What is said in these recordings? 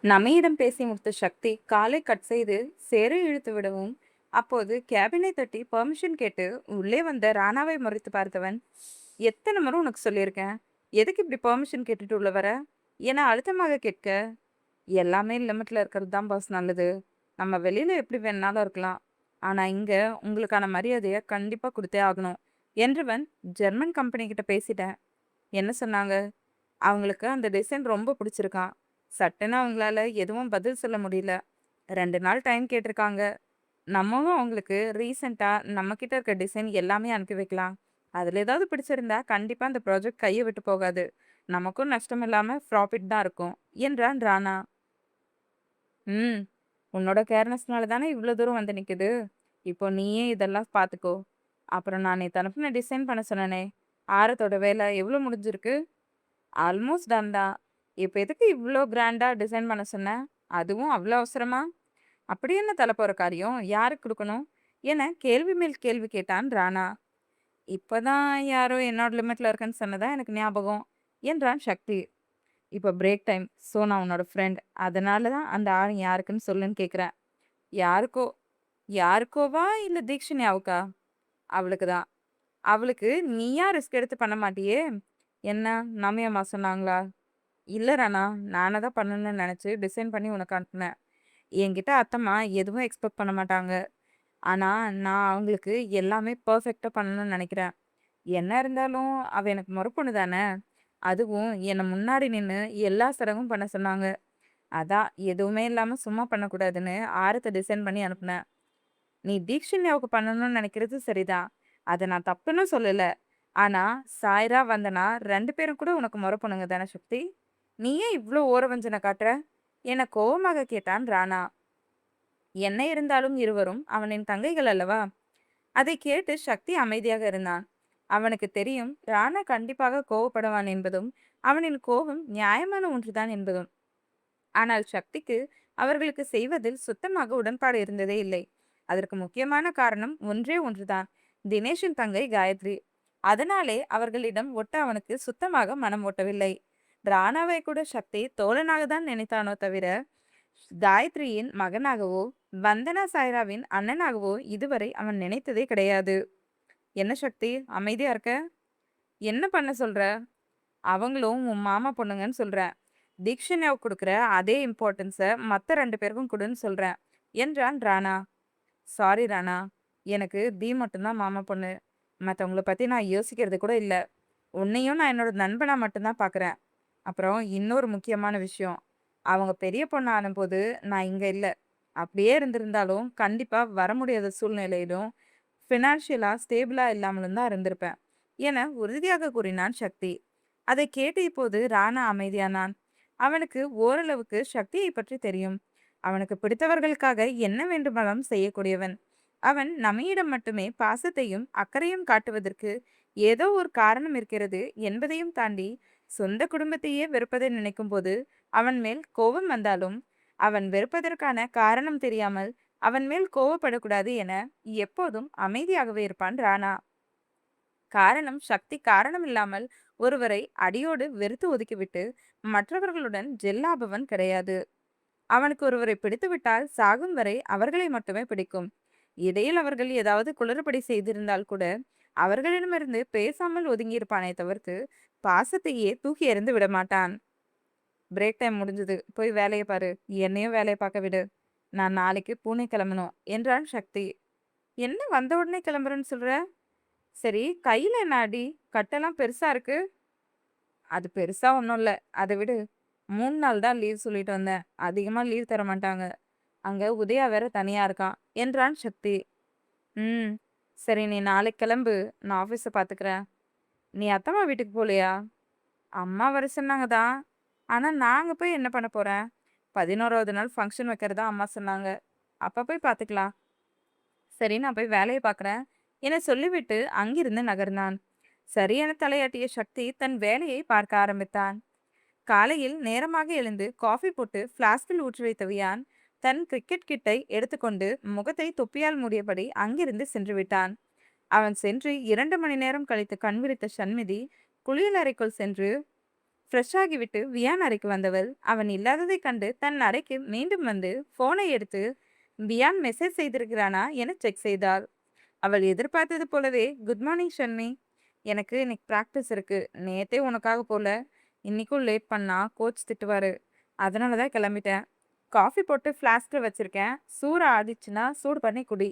நம்மிடம் பேசி முடித்த சக்தி காலை கட் செய்து சேரை இழுத்து விடவும், அப்போது கேபினை தட்டி பெர்மிஷன் கேட்டு உள்ளே வந்த ராணாவை முறைத்து பார்த்தவன், எத்தனை முறை உனக்கு சொல்லியிருக்கேன், எதுக்கு இப்படி பெர்மிஷன் கேட்டுட்டு உள்ள வர என அழுத்தமாக கேட்க, எல்லாமே லிமிட்ல இருக்கிறது தான் பாஸ் நல்லது. நம்ம வெளியில எப்படி வேணாலும் இருக்கலாம். ஆனா இங்க உங்களுக்கான மரியாதையை கண்டிப்பா கொடுத்தே ஆகணும் என்றவன் ஜெர்மன் கம்பெனி கிட்ட பேசிட்டேன். என்ன சொன்னாங்க? அவங்களுக்கு அந்த டிசைன் ரொம்ப பிடிச்சிருக்கான். சட்டுன்னு அவங்களால எதுவும் பதில் சொல்ல முடியல. 2 நாள் டைம் கேட்டிருக்காங்க. நம்மளும் அவங்களுக்கு ரீசெண்டா நம்மகிட்ட இருக்க டிசைன் எல்லாமே அனுப்பி வைக்கலாம். அதுல ஏதாவது பிடிச்சிருந்தா கண்டிப்பா அந்த ப்ராஜெக்ட் கைய விட்டு போகாது. நமக்கும் நஷ்டம் இல்லாம ப்ராஃபிட் தான் இருக்கும் என்றான் ராணா. ம். உன்னோட கேர்லெஸ்னால தானே இவ்ளோ தூரம் வந்து நிக்குது. இப்போ நீயே இதெல்லாம் பார்த்துக்கோ. அப்புறம் நான் நேத்து அனுப்புன டிசைன் பண்ண சொன்னனே, ஆரத்தோட வேலை எவ்வளோ முடிஞ்சிருக்கு? ஆல்மோஸ்ட் டன் தான். இப்ப எதுக்கு இவ்ளோ கிராண்டா டிசைன் பண்ண சொன்ன? அதுவும் அவ்ளோ அவசரமா? அப்படி என்ன தலபோற காரியம்? யாருக்கு குடுக்கணும்? என கேள்வி மேல் கேள்வி கேட்டான் ராணா. இப்பதான் யாரோ என்னோட லிமிட்ல இருக்கேன்னு சொன்னதா எனக்கு ஞாபகம் என்றான் சக்தி. இப்ப பிரேக் டைம். ஸோ நான் உன்னோட ஃப்ரெண்ட். அதனால தான் அந்த ஆள் யாருக்குன்னு சொல்லுன்னு கேட்குறேன். யாருக்கோ யாருக்கோவா இல்ல தீக்ஷினியாவுக்கா? அவளுக்கு தான். அவளுக்கு நீயா ரிஸ்க் எடுத்து பண்ண மாட்டியே? என்ன நமியம்மா சொன்னாங்களா? இல்ல ராணா. நானா தான் பண்ணணும்னு நெனச்சு டிசைன் பண்ணி உனக்கு அனுப்புனேன். என்கிட்ட அத்தம்மா எதுவும் எக்ஸ்பெக்ட் பண்ண மாட்டாங்க. ஆனா, நான் அவங்களுக்கு எல்லாமே பெர்ஃபெக்ட்டா பண்ணணும்னு நெனைக்கிறேன். என்ன இருந்தாலும் அவ எனக்கு மொற பொண்ணு தானே! அதுவும் என்ன முன்னாடி நின்னு எல்லா செலவும் பண்ண சொன்னாங்க. அதான் எதுவுமே இல்லாம சும்மா பண்ணக்கூடாதுன்னு ஆரத்த டிசைன் பண்ணி அனுப்புனேன். நீ தீக்ஷின்யாவுக்கு பண்ணணும்னு நெனைக்கிறது சரிதான். அத நான் தப்புன்னு சொல்லல. ஆனா, சாய்ரா, வந்தனா 2 பேரும் கூட உனக்கு மொற பொண்ணுங்க தானே சக்தி! நீ ஏன் இவ்ளோ ஓரவஞ்சன காட்டுற? என கோவமாக கேட்டான் ராணா. என்ன இருந்தாலும் இருவரும் அவனின் தங்கைகள் அல்லவா? அதைக் கேட்டு சக்தி அமைதியாக இருந்தான். அவனுக்கு தெரியும் ராணா கண்டிப்பாக கோவப்படுவான் என்பதும், அவனின் கோபம் நியாயமான ஒன்றுதான் என்பதும். ஆனால் சக்திக்கு அவர்களுக்கு செய்வதில் சுத்தமாக உடன்பாடு இருந்ததே இல்லை. அதற்கு முக்கியமான காரணம் ஒன்றே ஒன்றுதான். தினேஷின் தங்கை காயத்ரி. அதனாலே அவர்களிடம் ஒட்ட அவனுக்கு சுத்தமாக மனம் ஒட்டவில்லை. ராணாவை கூட சக்தி தோழனாக தான் நினைத்தானோ தவிர, காயத்ரியின் மகனாகவோ, வந்தனா சாய்ராவின் அண்ணனாகவோ இதுவரை அவன் நினைத்ததே கிடையாது. என்ன சக்தி அமைதியா இருக்க? என்ன பண்ண சொல்ற? அவங்களும் உன் மாமா பொண்ணுங்கன்னு சொல்றேன். தீக்ஷண்யாவுக்கு குடுக்குற அதே இம்பார்ட்டன்ஸ மத்த 2 பேருக்கும் குடுன்னு சொல்றேன் என்றான் ராணா. சாரி ராணா. எனக்கு தீ மட்டும் தான் மாமா பொண்ணு. மத்தவங்கள பத்தி நான் யோசிக்கிறது கூட இல்ல. உன்னையும் நான் என்னோட நண்பனா மட்டும் தான் பார்க்குறேன். அப்புறம் இன்னொரு முக்கியமான விஷயம். அவங்க பெரிய பொண்ணு ஆனபோது நான் இங்க இல்ல. அப்படியே இருந்திருந்தாலும் கண்டிப்பா வர முடியாத சூழ்நிலையிலும், ஃபினான்ஷியலா ஸ்டேபிளா இல்லாமலும் தான் இருந்திருப்பேன் என உறுதியாக கூறினான் சக்தி. அதைக் கேட்டு இப்போது ராணா அமைதியானான். அவனுக்கு ஓரளவுக்கு சக்தியைப் பற்றி தெரியும். அவனுக்கு பிடித்தவர்களுக்காக என்ன வேண்டுமானாலும் செய்யக்கூடியவன். அவன் நம்மிடம் மட்டுமே பாசத்தையும் அக்கறையும் காட்டுவதற்கு ஏதோ ஒரு காரணம் இருக்கிறது என்பதையும் தாண்டி, சொந்த குடும்பத்தையே வெறுப்பதை நினைக்கும்போது அவன் மேல் கோபம் வந்தாலும், அவன் வெறுப்பதற்கான காரணம் தெரியாமல் அவன் மேல் கோவப்படக்கூடாது என எப்போதும் அமைதியாகவே இருப்பான் ராணா. காரணம் சக்தி காரணமில்லாமல் ஒருவரை அடியோடு வெறுத்து ஒதுக்கிவிட்டு மற்றவர்களுடன் ஜெல்லாபவன் கிடையாது. அவனுக்கு ஒருவரை பிடித்துவிட்டால் சாகும் வரை அவர்களை மட்டுமே பிடிக்கும். இடையில் அவர்கள் ஏதாவது குளறுபடி செய்திருந்தால் கூட அவர்களிடமிருந்து பேசாமல் ஒதுங்கியிருப்பானே தவிர்த்து பாசத்தையே தூக்கி எறிந்து விடமாட்டான். பிரேக் டைம் முடிஞ்சது. போய் வேலைய பாரு. என்னையும் வேலைய பார்க்க விடு. நான் நாளைக்கு பூனே கிளம்பணும் என்றான் சக்தி. என்ன வந்த உடனே கிளம்புறேன்னு சொல்ற? சரி, கையில என்ன அடி? கட்டெல்லாம் பெருசா இருக்கு. அது பெருசா ஒண்ணும் இல்ல. அத விடு. 3 நாள் தான் லீவ் சொல்லிட்டு வந்தேன். அதிகமா லீவ் தர மாட்டாங்க. அங்க உதயா வேற தனியா இருக்கான் என்றான் சக்தி. ம். சரி, நீ நாளைக்கு கிளம்பு. நான் ஆஃபீஸ பார்த்துக்கிறேன். நீ அத்தம்மா வீட்டுக்கு போலையா? அம்மா வர சொன்னாங்க தான். ஆனா நான் அங்க போய் என்ன பண்ண போறேன்? 11வது நாள் ஃபங்ஷன் வைக்கிறதா அம்மா சொன்னாங்க. அப்ப போய் பார்த்துக்கலாம். சரி, நான் போய் வேலைய பார்க்குறேன் என சொல்லிவிட்டு அங்கிருந்து நகர்ந்தான். சரியென தலையாட்டிய சக்தி தன் வேலையை பார்க்க ஆரம்பித்தான். காலையில் நேரமாக எழுந்து காஃபி போட்டு பிளாஸ்கில் ஊற்றி வைத்த வியான் தன் கிரிக்கெட் கிட்டை எடுத்துக்கொண்டு முகத்தை தொப்பியால் மூடியபடி அங்கிருந்து சென்று விட்டான். அவன் சென்று 2 மணி நேரம் கழித்து கண் விழித்த சண்மிதி குளியலறைக்குள் சென்று ஃப்ரெஷ் ஆகிவிட்டு வியான் அறைக்கு வந்தவள் அவன் இல்லாததைக் கண்டு தன் அறைக்கு மீண்டும் வந்து போனை எடுத்து வியான் மெசேஜ் செய்திருக்கிறானா என செக் செய்தாள். அவள் எதிர்பார்த்தது போலவே, குட் மார்னிங் ஷன்மி, எனக்கு இன்னைக்கு ப்ராக்டிஸ் இருக்கு, நேத்தே உனக்காக போல, இன்னைக்கும் லேட் பண்ணா கோச் திட்டுவாரு, அதனால தான் கிளம்பிட்டேன். காஃபி போட்டு ஃப்ளாஸ்கில் வச்சிருக்கேன், சூடு ஆடிச்சுன்னா சூடு பண்ணி குடி.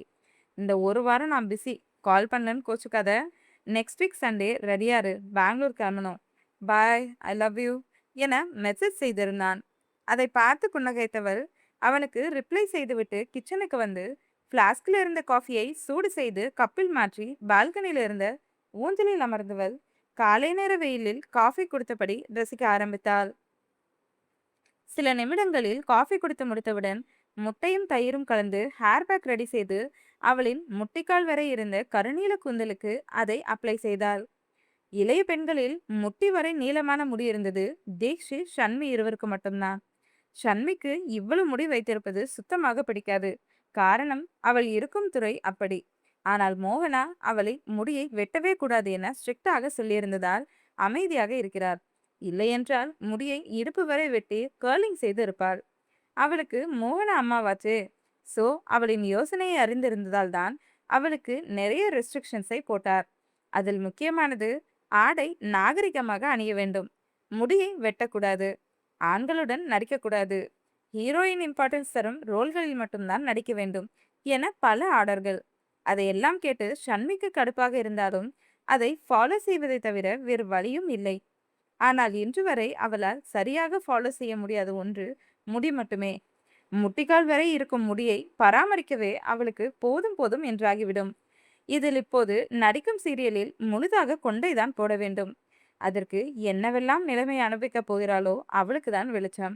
இந்த ஒரு வாரம் நான் பிஸி, கால் பண்ணலன்னு கோச்சுக்காத. நெக்ஸ்ட் வீக் சண்டே ரெடியாரு, பெங்களூர் கிளம்பணும். பாய், ஐ லவ் யூ என மெசேஜ் செய்திருந்தான். அதை பார்த்து புன்னகைத்தவள் அவனுக்கு ரிப்ளை செய்துவிட்டு கிச்சனுக்கு வந்து ஃப்ளாஸ்கில் இருந்த காஃபியை சூடு செய்து கப்பில் மாற்றி பால்கனியில் இருந்த ஊஞ்சலில் அமர்ந்தவள் காலை நேர வெயிலில் காஃபி குடித்தபடி ரசிக்க ஆரம்பித்தாள். சில நிமிடங்களில் காஃபி குடித்து முடித்தவுடன் முட்டையும் தயிரும் கலந்து ஹேர் பேக் ரெடி செய்து அவளின் முட்டிக்கால் வரை இருந்த கருநீல கூந்தலுக்கு அதை அப்ளை செய்தாள். இளைய பெண்களில் முட்டி வரை நீளமான முடி இருந்தது தீக்ஷித், ஷன்மி இருவருக்கு மட்டும்தான். ஷன்மிக்கு இவ்வளவு முடி வைத்திருப்பது சுத்தமாக பிடிக்காது. காரணம், அவள் இருக்கும் துறை அப்படி. ஆனால் மோகனா அவளை முடியை வெட்டவே கூடாது என ஸ்ட்ரிக்டாக சொல்லியிருந்ததால் அமைதியாக இருக்கிறார். இல்லையென்றால் முடியை இடுப்பு வரை வெட்டி கர்லிங் செய்து இருப்பாள். அவளுக்கு மோகனா அம்மாவாச்சே. சோ அவளின் யோசனையை அறிந்திருந்ததால் தான் அவளுக்கு நிறைய ரெஸ்ட்ரிக்ஷன்ஸை போட்டார். அதில் முக்கியமானது, ஆடை நாகரிகமாக அணிய வேண்டும், முடியை வெட்டக்கூடாது, ஆண்களுடன் நடிக்கக்கூடாது, ஹீரோயின் இம்பார்ட்டன்ஸ் தரும் ரோல்களில் மட்டும்தான் நடிக்க வேண்டும் என பல ஆர்டர்கள். அதையெல்லாம் கேட்டு ஷன்மிக்கு கடுப்பாக இருந்தாலும் அதை ஃபாலோ செய்வதை தவிர வேறு வழியும் இல்லை. ஆனால் இன்று வரை அவளால் சரியாக ஃபாலோ செய்ய முடியாத ஒன்று முடி மட்டுமே. முட்டிக்கால் வரை இருக்கும் முடியை பராமரிக்கவே அவளுக்கு போதும் போதும் என்றாகிவிடும். இதில் இப்போது நடிக்கும் சீரியலில் முழுதாக கொண்டைதான் போட வேண்டும். அதற்கு என்னவெல்லாம் நிலைமை அனுபவிக்கப் போகிறாளோ அவளுக்கு தான் வெளிச்சம்.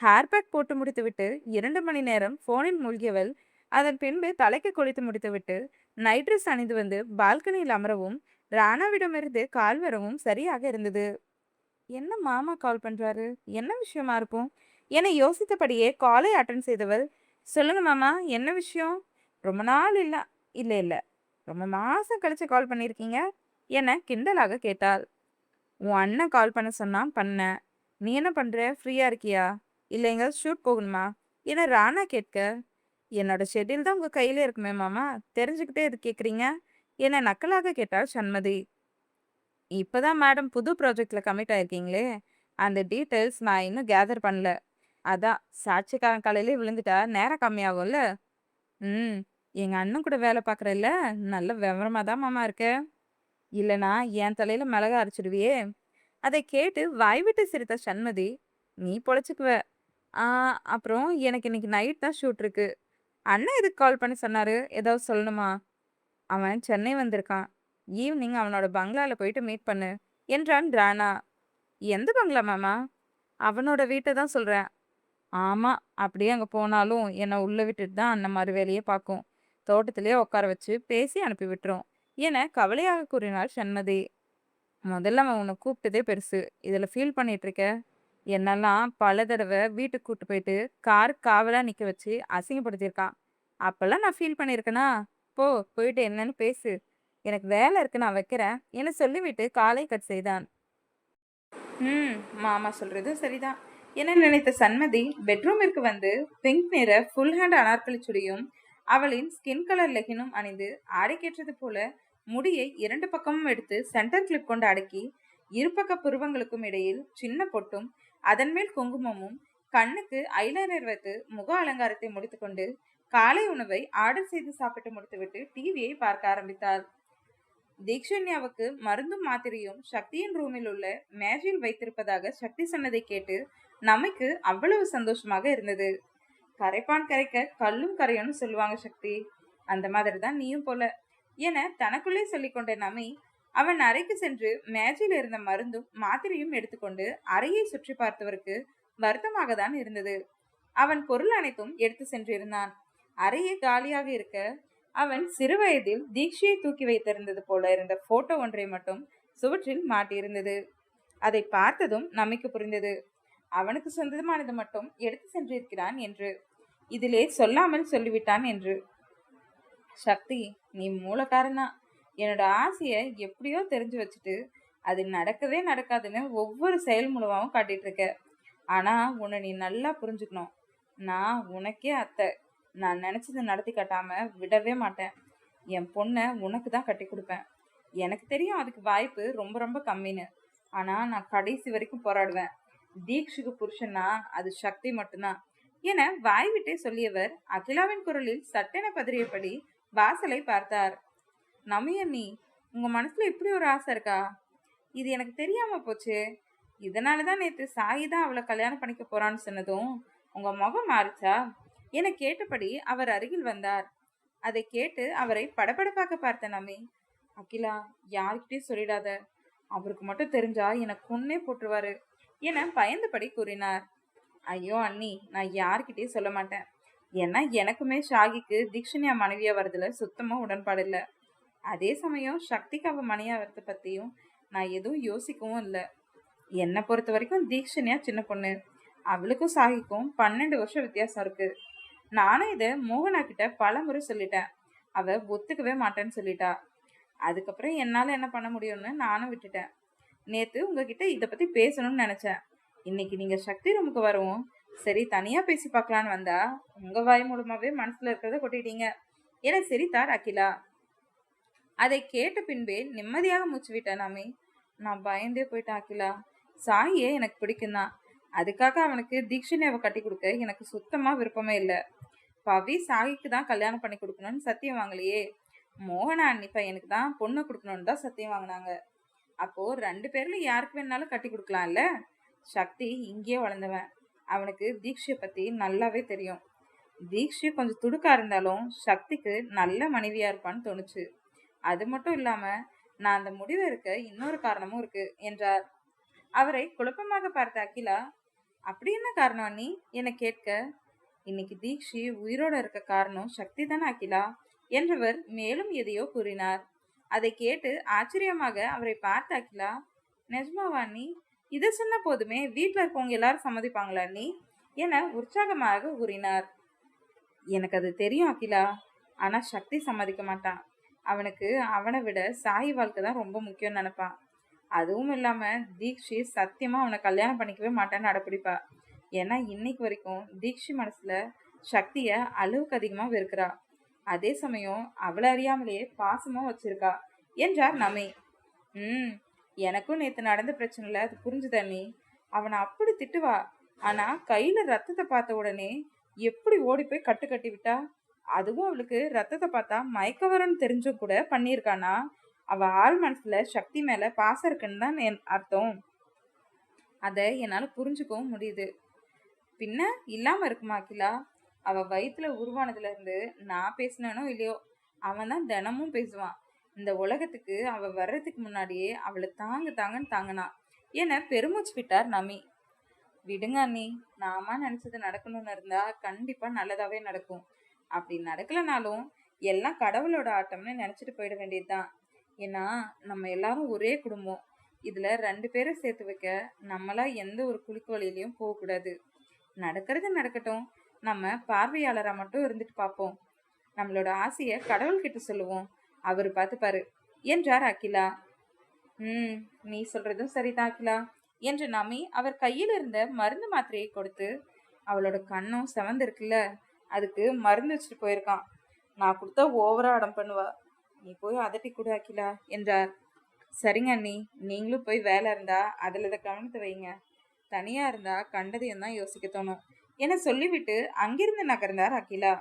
ஹேர்பேக் போட்டு முடித்துவிட்டு 2 மணி நேரம் போனில் மூழ்கியவள் அதன் பின்பு தலைக்கு குளித்து முடித்துவிட்டு நைட் ட்ரெஸ் அணிந்து வந்து பால்கனியில் அமரவும் ராணாவிடமிருந்து கால் வரவும் சரியாக இருந்தது. என்ன மாமா கால் பண்றாரு, என்ன விஷயமா இருக்கும் என யோசித்தபடியே காலை அட்டன் செய்தவள், சொல்லுங்க மாமா, என்ன விஷயம்? ரொம்ப நாள் இல்ல இல்ல இல்ல ரொம்ப மாசம் கழிச்சு கால் பண்ணியிருக்கீங்க என கிண்டலாக கேட்டாள். உன் அண்ணன் கால் பண்ண சொன்னான், பண்ணேன். நீ என்ன பண்ற, ஃப்ரீயா இருக்கியா, இல்லை எங்கேயாவது ஷூட் போகணுமா என ராணா கேட்க, என்னோட ஷெட்யூல் தான் உங்க கையில இருக்குமே மாமா, தெரிஞ்சுக்கிட்டே இது கேட்குறீங்க என நக்கலாக கேட்டாள் சண்மதி. இப்பதான் மேடம் புது ப்ராஜெக்ட்ல கமிட் ஆயிருக்கீங்களே, அந்த டீட்டெயில்ஸ் நான் இன்னும் கேதர் பண்ணல. அதான் சாட்சிக்காரன் காலையிலே விழுந்துட்டா நேரம் கம்மியாகும்ல. ம், எங்க அண்ணன் கூட வேலை பார்க்குறல்ல, நல்ல விவரமா தான் மாமா இருக்க. இல்லனா என் தலையில மிளகா அரைச்சிடுவியே. அதை கேட்டு வாய்விட்டு சிரித்த சண்மதி, நீ பொழைச்சுக்குவ. ஆ, அப்புறம் எனக்கு இன்னைக்கு நைட் தான் ஷூட் இருக்கு. அண்ணன் எதுக்கு கால் பண்ணி சொன்னாரு, ஏதாவது சொல்லணுமா? அவன் சென்னை வந்திருக்கான், ஈவினிங் அவனோட பங்களால போயிட்டு மீட் பண்ணு என்றான் ராணா. எந்த பங்களா மாமா? அவனோட வீட்டை தான் சொல்றேன். ஆமா, அப்படியே அங்க போனாலும் என்னை உள்ள விட்டுட்டு தான் அந்த மாதிரி வேலையே பார்க்கும். தோட்டத்திலேயே உட்கார வச்சு பேசி அனுப்பி விட்டுரும் என கவலையாக கூறினாள் சண்மதி. முதல்ல அவன் உன்னை கூப்பிட்டதே பெருசு, இதுல ஃபீல் பண்ணிட்டு இருக்க. என்னெல்லாம் பல தடவை வீட்டுக்கு கூட்டு போயிட்டு கார் காவலா நிக்க வச்சு அசிங்கப்படுத்தியிருக்கான். அப்பெல்லாம் நான் ஃபீல் பண்ணியிருக்கேனா? போ, போயிட்டு என்னன்னு பேசு, எனக்கு வேலை இருக்கு, நான் வைக்கிறேன் என சொல்லிவிட்டு காலை கட் செய்தான். மாமா சொல்றது சரிதான் என நினைத்த சண்மதி பெட்ரூமிற்கு வந்து பிங்க் நிற ஃபுல் ஹேண்ட் அனார்கலி சுடியும் அவளின் ஸ்கின் கலர் லெகினும் அணிந்து ஆடைக்கேற்றது போல முடியை 2 பக்கமும் எடுத்து சென்டர் கிளிப் கொண்டு அடக்கி இருபக்க புருவங்களுக்கும் இடையில் சின்ன பொட்டும் அதன் மேல் குங்குமமும் கண்ணுக்கு ஐலைனர் வைத்து முக அலங்காரத்தை முடித்துக்கொண்டு காலை உணவை ஆர்டர் செய்து சாப்பிட்டு முடித்துவிட்டு டிவியை பார்க்க ஆரம்பித்தாள். தீக்ஷன்யாவுக்கு மருந்தும் மாத்திரையும் சக்தியின் ரூமில் உள்ள மேஜையில் வைத்திருப்பதாக சக்தி சொன்னதை கேட்டு நமக்கு அவ்வளவு சந்தோஷமாக இருந்தது. கரைப்பான் கரைக்க கல்லும் கரையும்னு சொல்லுவாங்க சக்தி, அந்த மாதிரி தான் நீயும் போல என தனக்குள்ளே சொல்லிக்கொண்ட நமி அவன் அறைக்கு சென்று மேஜையில் இருந்த மருந்தும் மாத்திரையும் எடுத்துக்கொண்டு அறையை சுற்றி பார்த்தவருக்கு வருத்தமாக தான் இருந்தது. அவன் பொருள் அனைத்தும் எடுத்து சென்றிருந்தான். அறையே காலியாக இருக்க அவன் சிறுவயதில் தீக்ஷியை தூக்கி வைத்திருந்தது போல இருந்த போட்டோ ஒன்றை மட்டும் சுவற்றில் மாட்டியிருந்தது. அதை பார்த்ததும் நமக்கு புரிந்தது, அவனுக்கு சொந்தமானது மட்டும் எடுத்து சென்றிருக்கிறான் என்று. இதிலே சொல்லாமல் சொல்லிவிட்டான் என்று. சக்தி, நீ மூலக்காரனா, என்னோட ஆசையை எப்படியோ தெரிஞ்சு வச்சுட்டு அது நடக்கவே நடக்காதுன்னு ஒவ்வொரு செயல் மூலமாவும் காட்டிட்டு இருக்க. ஆனா உன்னை நீ நல்லா புரிஞ்சுக்கணும். நான் உனக்கே அத்தை. நான் நினைச்சதை நடத்தி காட்டாம விடவே மாட்டேன். என் பொண்ணை உனக்கு தான் கட்டி கொடுப்பேன். எனக்கு தெரியும் அதுக்கு வாய்ப்பு ரொம்ப ரொம்ப கம்மின்னு. ஆனா நான் கடைசி வரைக்கும் போராடுவேன். தீக்ஷுக்கு புருஷன்னா அது சக்தி மட்டும்தான் என வாய் விட்டே சொல்லியவர் அகிலாவின் குரலில் சட்டென பதறியபடி வாசலை பார்த்தார். நமியண்ணி, உங்க மனசுல இப்படி ஒரு ஆசை இருக்கா? இது எனக்கு தெரியாம போச்சு. இதனாலதான் நேத்து சாயி தான் அவளை கல்யாணம் பண்ணிக்க போறான்னு சொன்னதும் உங்க முகம் மாறிச்சா என கேட்டபடி அவர் அருகில் வந்தார். அதை கேட்டு அவரை படபடப்பாக்க பார்த்த நமி, அகிலா, யார்கிட்டயும் சொல்லிடாத. அவருக்கு மட்டும் தெரிஞ்சா எனக்கு கொன்னே போட்டுருவாரு என பயந்தபடி கூறினார். ஐயோ அண்ணி, நான் யார்கிட்டயும் சொல்ல மாட்டேன். ஏன்னா எனக்குமே ஷாகிக்கு தீக்ஷன்யா மனைவியா வரதுல சுத்தமா உடன்பாடு இல்லை. அதே சமயம் சக்திக்கு அவ மனைவியா வரத பத்தியும் நான் எதுவும் யோசிக்கவும் இல்லை. என்னை பொறுத்த வரைக்கும் தீக்ஷன்யா சின்ன பொண்ணு. அவளுக்கும் சாகிக்கும் 12 வருஷம் வித்தியாசம் இருக்கு. நானும் இதை மோகனா கிட்ட பல முறை சொல்லிட்டேன். அவ ஒத்துக்கவே மாட்டேன்னு சொல்லிட்டா. அதுக்கப்புறம் என்னால என்ன பண்ண முடியும்னு நானும் விட்டுட்டேன். நேத்து உங்ககிட்ட இதை பத்தி பேசணும்னு நினைச்சேன். இன்னைக்கு நீங்க சக்தி ரூமுக்கு வரவும் சரி தனியா பேசி பார்க்கலான்னு வந்தா உங்க வாய் மூலமாவே மனசுல இருக்கிறத கொட்டிட்டீங்க என சிரித்தார் அகிலா. அதை கேட்ட பின்பே நிம்மதியாக மூச்சு விட்டேன் நாமே. நான் பயந்தே போயிட்டேன் அகிலா. சாயே எனக்கு பிடிக்கும்தான். அதுக்காக அவனுக்கு தீக்ஷன்யாவை கட்டி கொடுக்க எனக்கு சுத்தமா விருப்பமே இல்லை. பவி சாகிக்கு தான் கல்யாணம் பண்ணி கொடுக்கணும்னு சத்தியம் வாங்கலையே. மோகனா அண்ணி பையனுக்கு தான் பொண்ணு கொடுக்கணும்னு தான் சத்தியம் வாங்கினாங்க. அப்போ 2 பேர்ல யாருக்கு வேணாலும் கட்டி கொடுக்கலாம்ல. சக்தி இங்கேயே வளர்ந்தவன். அவனுக்கு தீக்ஷிய பத்தி நல்லாவே தெரியும். தீக்ஷி கொஞ்சம் துடுக்கா இருந்தாலும் சக்திக்கு நல்ல மனைவியா இருப்பான்னு தோணுச்சு. அது மட்டும் இல்லாம நான் அந்த முடிவு இருக்க இன்னொரு காரணமும் இருக்கு என்றார். அவரை குழப்பமாக பார்த்த அகிலா, அப்படி என்ன காரணம் நீ என கேட்க, இன்னைக்கு தீக்ஷி உயிரோட இருக்க காரணம் சக்தி தானே அகிலா என்றவர் மேலும் எதையோ கூறினார். அதை கேட்டு ஆச்சரியமாக அவரை பார்த்த அகிலா, நிஜமாவா நீ? இதை சொன்ன போதுமே வீட்டுல இருக்கவங்க எல்லாரும் சம்மதிப்பாங்களா நீ என உற்சாகமாக கூறினார். எனக்கு அது தெரியும் அகிலா. ஆனா சக்தி சம்மதிக்க மாட்டான். அவனுக்கு அவனை விட சாய் வாழ்க்கை தான் ரொம்ப முக்கியம்னு நினைப்பான். அதுவும் இல்லாம தீக்ஷி சத்தியமா அவனை கல்யாணம் பண்ணிக்கவே மாட்டான்னு அடப்பிடிப்பா. ஏன்னா இன்னைக்கு வரைக்கும் தீக்ஷி மனசுல சக்திய அளவுக்கு அதிகமா வெறுக்கிறா. அதே சமயம் அவளை அறியாமலேயே பாசமா வச்சிருக்கா என்றார் நமே. எனக்கும் நேத்து நடந்த பிரச்சனைல அது புரிஞ்சுத நீ. அவனை அப்படி திட்டுவா. ஆனா கையில ரத்தத்தை பார்த்த உடனே எப்படி ஓடி போய் கட்டு கட்டி விட்டா. அதுவும் அவளுக்கு ரத்தத்தை பார்த்தா மயக்க வரும்னு தெரிஞ்சும் கூட பண்ணியிருக்கானா. அவ ஆள் மனசுல சக்தி மேல பாசம் இருக்குன்னு தான் அர்த்தம். அதை என்னால புரிஞ்சுக்கவும் முடியுது. பின்ன இல்லாம இருக்குமா அகிலா? அவ வயிற்றுல உருவானதுல இருந்து நான் பேசினோ இல்லையோ அவன் தான் தினமும் பேசுவான். இந்த உலகத்துக்கு அவ வர்றதுக்கு முன்னாடியே அவளை தாங்கன்னு தாங்கினா என பெருமூச்சு விட்டார் நமி. விடுங்க அண்ணி, நாம நினைச்சது நடக்கணும்னு இருந்தா கண்டிப்பா நல்லதாவே நடக்கும். அப்படி நடக்கலனாலும் எல்லாம் கடவுளோட ஆட்டம்னு நினைச்சிட்டு போயிட வேண்டியதுதான். ஏன்னா நம்ம எல்லாரும் ஒரே குடும்பம். இதுல 2 பேரை சேர்த்து வைக்க நம்மளா எந்த ஒரு குலுக்கு வழியிலையும் போகக்கூடாது. நடக்கிறது நடக்கட்டும். நம்ம பார்வையாளரா மட்டும் இருந்துட்டு பார்ப்போம். நம்மளோட ஆசைய கடவுள்கிட்ட சொல்லுவோம். அவரு பார்த்துப்பாரு என்றார் அகிலா. நீ சொல்றதும் சரிதான் அகிலா என்று நம்பி அவர் கையில் இருந்த மருந்து மாத்திரையை கொடுத்து, அவளோட கண்ணும் செவந்து இருக்குல்ல, அதுக்கு மருந்து வச்சுட்டு போயிருக்கான். நான் கொடுத்தா ஓவரா அடம் பண்ணுவா. நீ போய் அதட்டி கூட அகிலா என்றார். சரிங்க அண்ணி, நீங்களும் போய் வேலை இருந்தா அதுல இதை கவனத்தை வைங்க. தனியா இருந்தா கண்டதையும் தான் யோசிக்க தோணும் என சொல்லிவிட்டு அங்கிருந்து நகர்ந்தார் அகிலா.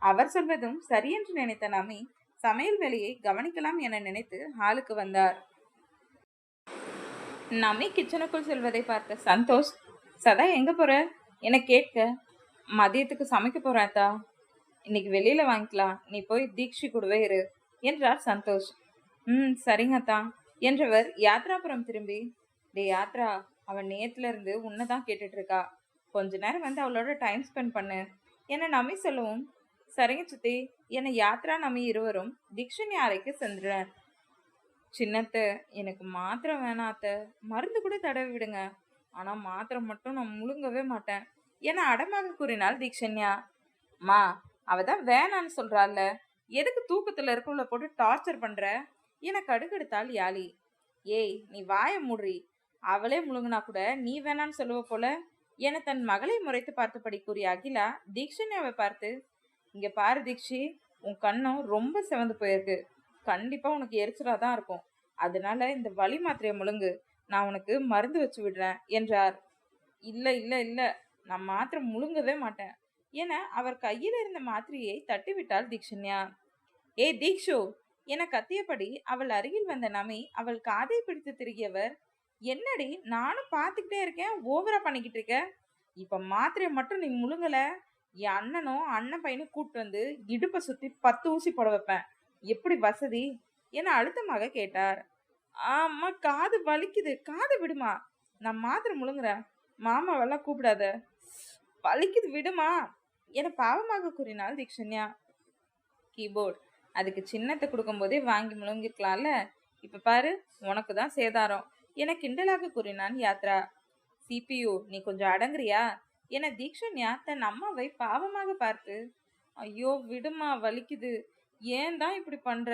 அவர் சொல்வதும் சரியென்று நினைத்த நமி சமையல் வேலையை கவனிக்கலாம் என நினைத்து ஹாலுக்கு வந்தார். நமி கிச்சனுக்குள் செல்வதை பார்த்த சந்தோஷ், சதா எங்க போற என கேட்க, மதியத்துக்கு சமைக்க போறாத்தா. இன்னைக்கு வெளியில வாங்கிக்கலாம். நீ போய் தீக்ஷி கூடவே இரு என்றார் சந்தோஷ். சரிங்கத்தா என்றவர் யாத்ராபுரம் திரும்பி, டே யாத்ரா, அவன் நேத்துல இருந்து உன்னதான் கேட்டுட்டு இருக்கா. கொஞ்ச நேரம் வந்து அவளோட டைம் ஸ்பெண்ட் பண்ணு என நமி சொல்லவும், சரிங்க சித்தி என யாத்ரா நமி இருவரும் தீக்ஷன் அறைக்கு சென்றனர். சின்னத்த, எனக்கு மாத்திரை வேணாத்த, மருந்து கூட தடவை விடுங்க. ஆனா மாத்திரை மட்டும் நான் முழுங்கவே மாட்டேன் என அடமாக கூறினாள் தீக்ஷன்யா. மா, அவதான் வேணான்னு சொல்றாள்ல, எதுக்கு தூக்கத்துல இருக்கவளை போட்டு டார்ச்சர் பண்ற என கடுகெடுத்தாள் யாழி. ஏய் நீ வாய மூடுறி. அவளே முழுங்குனா கூட நீ வேணான்னு சொல்லுவ போல என தன் மகளை முறைத்து பார்த்தபடி கூறிய அகிலா தீக்ஷன்யாவை பார்த்து, இங்க பாரு தீக்ஷி, உன் கண்ணும் ரொம்ப சிவந்து போயிருக்கு. கண்டிப்பா உனக்கு எரிச்சலா தான் இருக்கும். அதனால இந்த வலி மாத்திரையை முழுங்கு. நான் உனக்கு மருந்து வச்சு விடுறேன் என்றார். இல்ல இல்ல இல்ல, நான் மாத்திரை முழுங்கவே மாட்டேன் என அவர் கையில் இருந்த மாத்திரையை தட்டிவிட்டாள் தீக்ஷன்யா. ஏய் தீக்ஷு என கத்தியபடி அவள் அருகில் வந்த நமி அவள் காதை பிடித்து திருகியவர், என்னடி நானும் பார்த்துக்கிட்டே இருக்கேன், ஓவரா பண்ணிக்கிட்டு இருக்க. இப்ப மாத்திரையை மட்டும் நீ முழுங்கல, என் அண்ணனும் அண்ணன் பையனும் கூப்பிட்டு வந்து இடுப்பை சுத்தி 10 ஊசி போட வைப்பேன். எப்படி வசதி என அழுத்தமாக கேட்டார். ஆமா காது வலிக்குது, காது விடுமா, நான் மாத்திரை முழுங்குறேன், மாமாவெல்லாம் கூப்பிடாத, வலிக்குது விடுமா என பாவமாக கூறினாள் தீக்ஷன்யா. கீபோர்ட் அதுக்கு சின்னத்தை கொடுக்கும் போதே வாங்கி முழுங்கிருக்கலாம்ல, இப்ப பாரு உனக்கு தான் சேதாரம் என கிண்டலாக கூறினான் யாத்ரா. சிபியு நீ கொஞ்சம் அடங்குறியா என தீக்ஷன்யா தன் அம்மாவை பாவமாக பார்த்து, ஐயோ விடுமா வலிக்குது, ஏன் தான் இப்படி பண்ற,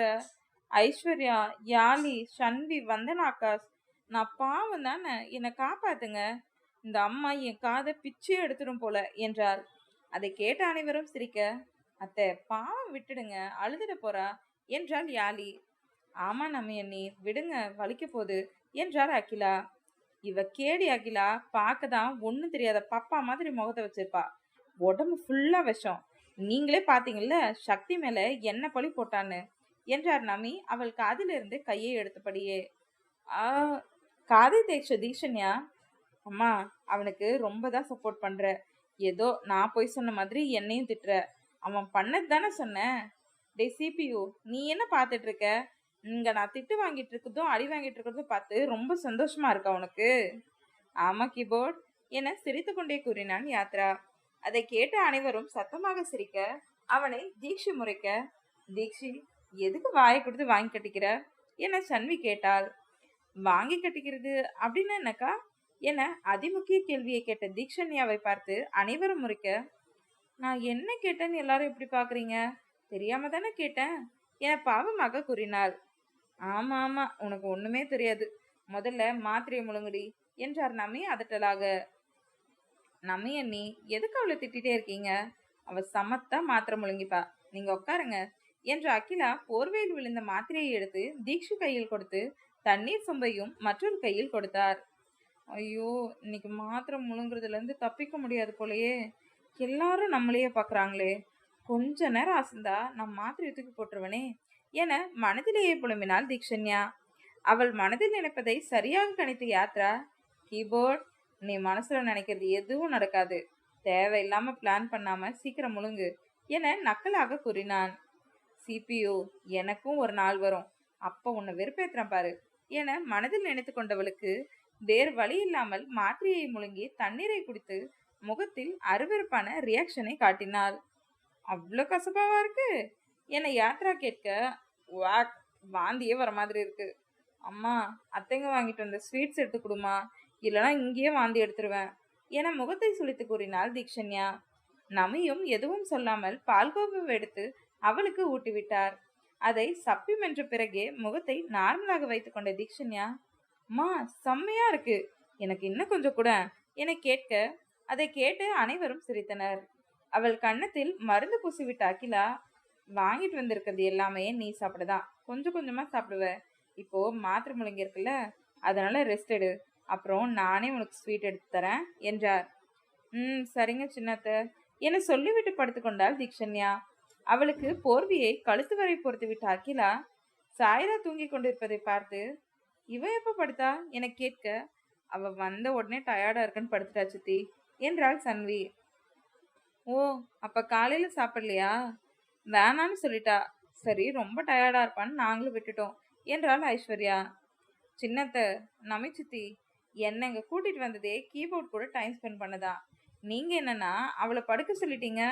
ஐஸ்வர்யா, யாழி, சன்வி, வந்தன ஆகாஷ், நான் பாவம் தானே, என்னை காப்பாத்துங்க, இந்த அம்மா என் காதை பிச்சே எடுத்துடும் போல என்றார். அதை கேட்ட அனைவரும் சிரிக்க, அத்தை பாவம் விட்டுடுங்க, அழுதுட போறா என்றாள் யாழி. ஆமா நம்ம அண்ணி விடுங்க, வலிக்க போகுது என்றார் அகிலா. இவ கேடி அகிலா, பார்க்கதான் ஒன்றும் தெரியாத பப்பா மாதிரி முகத்தை வச்சிருப்பா, உடம்பு ஃபுல்லா விஷம், நீங்களே பாத்தீங்கல்ல சக்தி மேல என்ன பழி போட்டான்னு என்றார் நமி அவள் காதிலிருந்து கையை எடுத்தபடியே. ஆ காதை தேய்ச்ச தீக்ஷன்யா, அம்மா அவனுக்கு ரொம்ப தான் சப்போர்ட் பண்ற, ஏதோ நான் போய் சொன்ன மாதிரி என்னையும் திட்டுற, அவன் பண்ணது தானே சொன்னேன். டே சிபியு நீ என்ன பார்த்துட்டு இருக்க, இங்க நான் திட்டு வாங்கிட்டு இருக்கிறதும் அடி வாங்கிட்டு இருக்கிறதும் பார்த்து ரொம்ப சந்தோஷமா இருக்கா உனக்கு. ஆமா கீபோர்ட் என சிரித்து கொண்டே கூறினான் யாத்ரா. அதை கேட்ட அனைவரும் சத்தமாக சிரிக்க அவனை தீக்ஷி முறைக்க, தீக்ஷி எதுக்கு வாயை கொடுத்து வாங்கி கட்டிக்கிற என சன்வி கேட்டாள். வாங்கி கட்டிக்கிறது அப்படின்னு என்னக்கா என அதிமுக்கிய கேள்வியை கேட்ட தீக்ஷன்யாவை பார்த்து அனைவரும் முறைக்க, நான் என்ன கேட்டேன்னு எல்லாரும் எப்படி பாக்குறீங்க, தெரியாம தானே கேட்டேன் என பாவமாக கூறினாள். ஆமா ஆமா உனக்கு ஒண்ணுமே தெரியாது, முதல்ல மாத்திரையை முழுங்குடி என்றார் நமி அதட்டலாக. நமி அண்ணி எதுக்கு அவளை திட்டிட்டே இருக்கீங்க, அவ சமத்தா மாத்திரை முழுங்கிப்பா, நீங்க உட்காருங்க என்று அகிலா போர்வையில் விழுந்த மாத்திரையை எடுத்து தீக்ஷு கையில் கொடுத்து தண்ணீர் சொம்பையும் மற்றொரு கையில் கொடுத்தார். ஐயோ இன்னைக்கு மாத்திரை முழுங்குறதுல இருந்து தப்பிக்க முடியாது போலயே, எல்லாரும் நம்மளையே பாக்குறாங்களே, கொஞ்ச நேரம் அசந்தா நான் மாத்திரை தூக்கி போட்டுருவனே என மனதிலேயே புலம்பினாள் தீக்ஷன்யா. அவள் மனதில் நினைப்பதை சரியாக கணித்த யாத்ரா, கீபோர்ட் நீ மனசுல நினைக்கிறது எதுவும் நடக்காது, தேவையில்லாம பிளான் பண்ணாம சீக்கிரம் முழுங்கு என நக்கலாக கூறினான். சிபியு எனக்கும் ஒரு நாள் வரும், அப்ப உன்னை வெறுப்பேத்துறேன் பாரு என மனதில் நினைத்து கொண்டவளுக்கு வேறு வழி இல்லாமல் மாத்திரையை முழுங்கி தண்ணீரை குடித்து முகத்தில் அருவருப்பான ரியாக்ஷனை காட்டினாள். அவ்வளோ கசப்பாவா இருக்கு என யாத்ரா கேட்க, வாக் வாந்தியே வர மாதிரி இருக்கு, அம்மா அத்தைங்க வாங்கிட்டு வந்த ஸ்வீட்ஸ் எடுத்து கொடுமா, இல்லைனா இங்கேயே வாந்தி எடுத்துருவேன் என முகத்தை சுளித்து கூறினாள் தீக்ஷன்யா. நமியும் எதுவும் சொல்லாமல் பால்கோவாவை எடுத்து அவளுக்கு ஊட்டிவிட்டார். அதை சப்பி மென்ற பிறகே முகத்தை நார்மலாக வைத்துக் கொண்ட தீக்ஷன்யா, அம்மா செம்மையா இருக்கு, எனக்கு இன்னும் கொஞ்சம் கூட என கேட்க அதை கேட்டு அனைவரும் சிரித்தனர். அவள் கன்னத்தில் மருந்து பூசிவிட்ட அகிலா, வாங்கிட்டு வந்திருக்கிறது எல்லாமே நீ சாப்பிடதான், கொஞ்சம் கொஞ்சமா சாப்பிடுவ, இப்போ மாத்திரை முழுங்கிருக்குல்ல அதனால ரெஸ்ட் எடு, அப்புறம் நானே உனக்கு ஸ்வீட் எடுத்து தரேன் என்றார். சரிங்க சின்னத்த என சொல்லிவிட்டு படுத்துக்கொண்டாள் தீக்ஷன்யா. அவளுக்கு போர்வியை கழுத்து வரை பொறுத்து விட்ட அகிலா சாயரா தூங்கி கொண்டிருப்பதை பார்த்து, இவ எப்ப படுத்தா என கேட்க, அவ வந்த உடனே டயர்டா இருக்குன்னு படுத்துட்டா சித்தி என்றாள் சன்வி. ஓ அப்ப காலையில சாப்பிடலையா, வேணான்னு சொல்லிட்டா, சரி ரொம்ப டயர்டா இருப்பான்னு நாங்களும் விட்டுட்டோம் என்றாள் ஐஸ்வர்யா. சின்னத்த நமி சித்தி என்ன இங்க கூட்டிட்டு வந்ததே கீபோர்ட் கூட டைம் ஸ்பெண்ட் பண்ணதா, நீங்க என்னன்னா அவளை படுக்க சொல்லிட்டீங்க,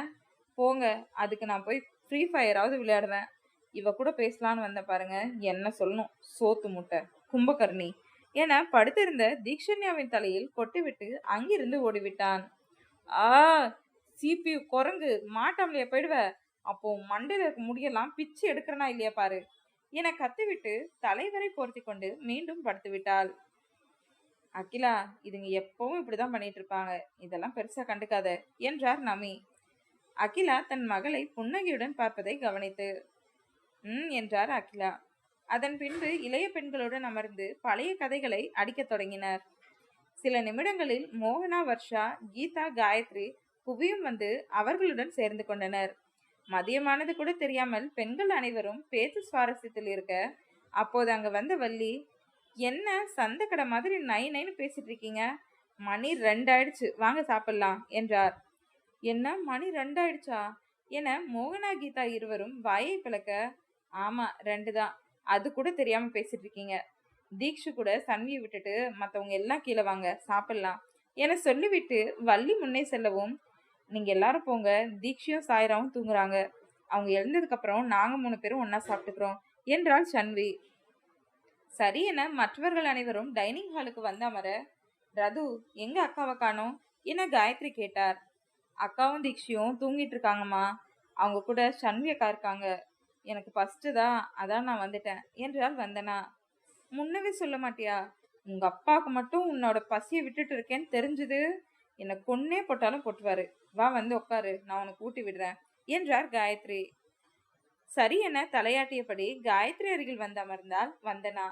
போங்க அதுக்கு நான் போய் ஃப்ரீ ஃபயராவது விளையாடுவேன், இவ கூட பேசலான்னு வந்த பாருங்க, என்ன சொல்லணும் சோத்து முட்டை கும்பகர்ணி என படுத்திருந்த தீக்ஷன்யாவின் தலையில் கொட்டிவிட்டு அங்கிருந்து ஓடிவிட்டான். ஆ சிபியு குரங்கு மாட்டாமலையா போயிடுவ, அப்போ மண்டையில இருக்க முடியெல்லாம் பிச்சு எடுக்கிறனா இல்லையா பாரு என கத்திவிட்டு தலைவரை போர்த்தி கொண்டு மீண்டும் படுத்து விட்டாள். அகிலா, இதுங்க எப்பவும் இப்படிதான் பண்ணிட்டு இருப்பாங்க, இதெல்லாம் பெருசா கண்டுக்காத என்றார் நமி. அகிலா தன் மகளை புன்னகையுடன் பார்ப்பதை கவனித்து என்றார் அகிலா. அதன் பின்பு இளைய பெண்களுடன் அமர்ந்து பழைய கதைகளை அடிக்கத் தொடங்கினர். சில நிமிடங்களில் மோகனா, வர்ஷா, கீதா, காயத்ரி, புவியும் வந்து அவர்களுடன் சேர்ந்து கொண்டனர். மதியமானது கூட தெரியாமல் பெண்கள் அனைவரும் பேச்சு சுவாரஸ்யத்தில் இருக்க, அப்போது அங்க வந்த வள்ளி, என்ன சந்த கடை மாதிரி நை நைன்னு பேசிட்டு இருக்கீங்க, மணி 2 ஆயிடுச்சு, வாங்க சாப்பிடலாம் என்றார். என்ன மணி 2 ஆயிடுச்சா என மோகனா, கீதா இருவரும் வாயை பிளக்க, ஆமா 2 தான், அது கூட தெரியாம பேசிட்டு இருக்கீங்க, தீக்ஷு கூட சன்வியை விட்டுட்டு மற்றவங்க எல்லாம் கீழே வாங்க சாப்பிடலாம் என சொல்லிவிட்டு வள்ளி முன்னே செல்லவும், நீங்க எல்லாரும் போங்க, தீக்ஷியும் சாய்ராவும் தூங்குறாங்க, அவங்க எழுந்ததுக்கு அப்புறம் நாங்க 3 பேரும் ஒன்னா சாப்பிட்டுக்கிறோம் என்றாள் சன்வி. சரி என மற்றவர்கள் அனைவரும் டைனிங் ஹாலுக்கு வந்து அமர, ரது எங்க அக்காவை காணோம் என காயத்ரி கேட்டார். அக்காவும் தீக்ஷியும் தூங்கிட்டு இருக்காங்கம்மா, அவங்க கூட சன்வி அக்கா இருக்காங்க, எனக்கு ஃபர்ஸ்ட் தான், அதான் நான் வந்துட்டேன் என்றாள் வந்தனா. முன்னவே சொல்ல மாட்டியா, உங்க அப்பாவுக்கு மட்டும் உன்னோட பசியை விட்டுட்டு இருக்கேன்னு தெரிஞ்சது என்னை கொன்னே போட்டாலும் போட்டுவாரு, வா வந்து உட்காரு, நான் உனக்கு ஊட்டி விடுறேன் என்றார் காயத்ரி. சரி என தலையாட்டியபடி காயத்ரி அருகில் வந்து அமர்ந்தாள் வந்தனா.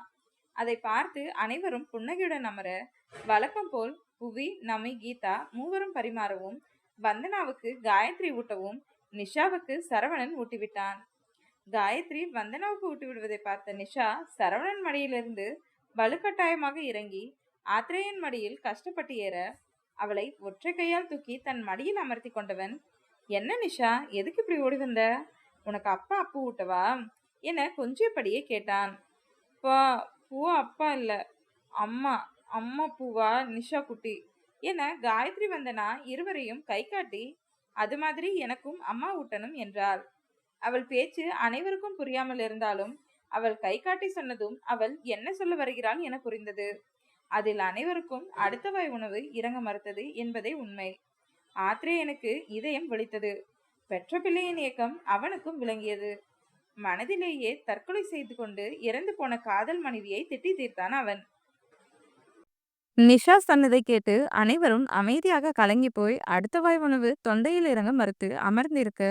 அதை பார்த்து அனைவரும் புன்னகையுடன் அமர, வழக்கம் போல் புவி, நமி, கீதா மூவரும் பரிமாறவும், வந்தனாவுக்கு காயத்ரி ஊட்டவும் நிஷாவுக்கு சரவணன் ஊட்டிவிட்டான். காயத்ரி வந்தனாவுக்கு ஊட்டி விடுவதை பார்த்த நிஷா சரவணன் மடியிலிருந்து வலுக்கட்டாயமாக இறங்கி ஆத்ரேயன் மடியில் கஷ்டப்பட்டு ஏற, அவளை ஒற்றை கையால் தூக்கி தன் மடியில் அமர்த்தி கொண்டவன், என்ன நிஷா, எதுக்கு இப்படி ஓடி வந்த, உனக்கு அப்பா அப்பு ஊட்டவா என கொஞ்சியபடியே கேட்டான். பூவா அப்பா இல்ல, அம்மா, அம்மா பூவா நிஷா குட்டி என காயத்ரி வந்தனா இருவரையும் கை காட்டி, அது மாதிரி எனக்கும் அம்மா ஊட்டணும் என்றாள். அவள் பேச்சு அனைவருக்கும் புரியாமல் இருந்தாலும் அவள் கை காட்டி சொன்னதும் அவள் என்ன சொல்ல வருகிறாள் என புரிந்தது. அதில் அனைவருக்கும் அடுத்த வாய் உணவு இறங்க மறுத்தது என்பதே உண்மை. ஆத்ரேயனுக்கு இதயம் வலித்தது. பெற்ற பிள்ளையின் இயக்கம் அவனுக்கும் விளங்கியது. மனதிலேயே தற்கொலை செய்து கொண்டு இறந்து போன காதல் மனைவியை திட்டி தீர்த்தான் அவன். நிஷா சொன்னதை கேட்டு அனைவரும் அமைதியாக கலங்கி போய் அடுத்த வாய் உணவு தொண்டையில் இறங்க மறுத்து அமர்ந்திருக்க,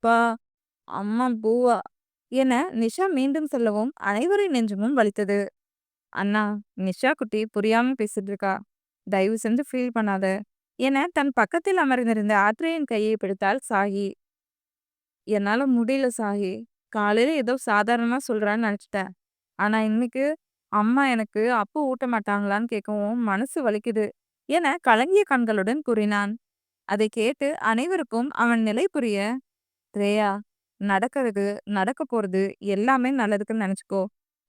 பா அம்மா பூவா என நிஷா மீண்டும் சொல்லவும் அனைவரின் நெஞ்சமும் வலித்தது. அண்ணா, நிஷா குட்டி புரியாம பேசிட்டு இருக்கா, தயவு செஞ்சு ஃபீல் பண்ணாத என தன் பக்கத்தில் அமர்ந்திருந்த ஆத்ரேயன் கையை பிடித்தாள் சாகி. என்னால முடியல சாகி, காலையில ஏதோ சாதாரணமா சொல்றான்னு நினைச்சிட்டேன், ஆனா இன்னைக்கு அம்மா எனக்கு அப்பு ஊட்ட மாட்டாங்களான்னு கேட்கவும் மனசு வலிக்குது என கலங்கிய கண்களுடன் கூறினான். அதை கேட்டு அனைவருக்கும் அவன் நிலை புரிய, ரேயா, நடக்கிறது நடக்க போறது எல்லாமே நல்லதுக்குன்னு நினைச்சுக்கோ,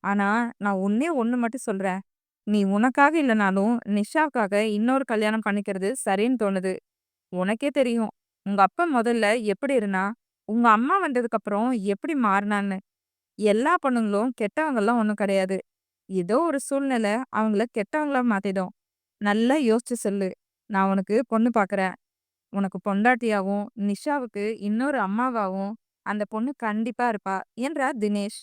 ஆனா நான் ஒண்ணு மட்டும் சொல்றேன், நீ உனக்காக இல்லைனாலும் நிஷாவுக்காக இன்னொரு கல்யாணம் பண்ணிக்கிறது சரின்னு தோணுது. உனக்கே தெரியும், உங்க அப்பா முதல்ல எப்படி இருந்தா, உங்க அம்மா வந்ததுக்கு அப்புறம் எப்படி மாறினான்னு. எல்லா பொண்ணுங்களும் கெட்டவங்கெல்லாம் ஒன்றும் கிடையாது, ஏதோ ஒரு சூழ்நிலை அவங்கள கெட்டவங்களா மாத்திடும். நல்லா யோசிச்சு சொல்லு, நான் உனக்கு பொண்ணு பார்க்குறேன், உனக்கு பொண்டாட்டியாவும் நிஷாவுக்கு இன்னொரு அம்மாவாவும் அந்த பொண்ணு கண்டிப்பா இருப்பா என்றார் தினேஷ்.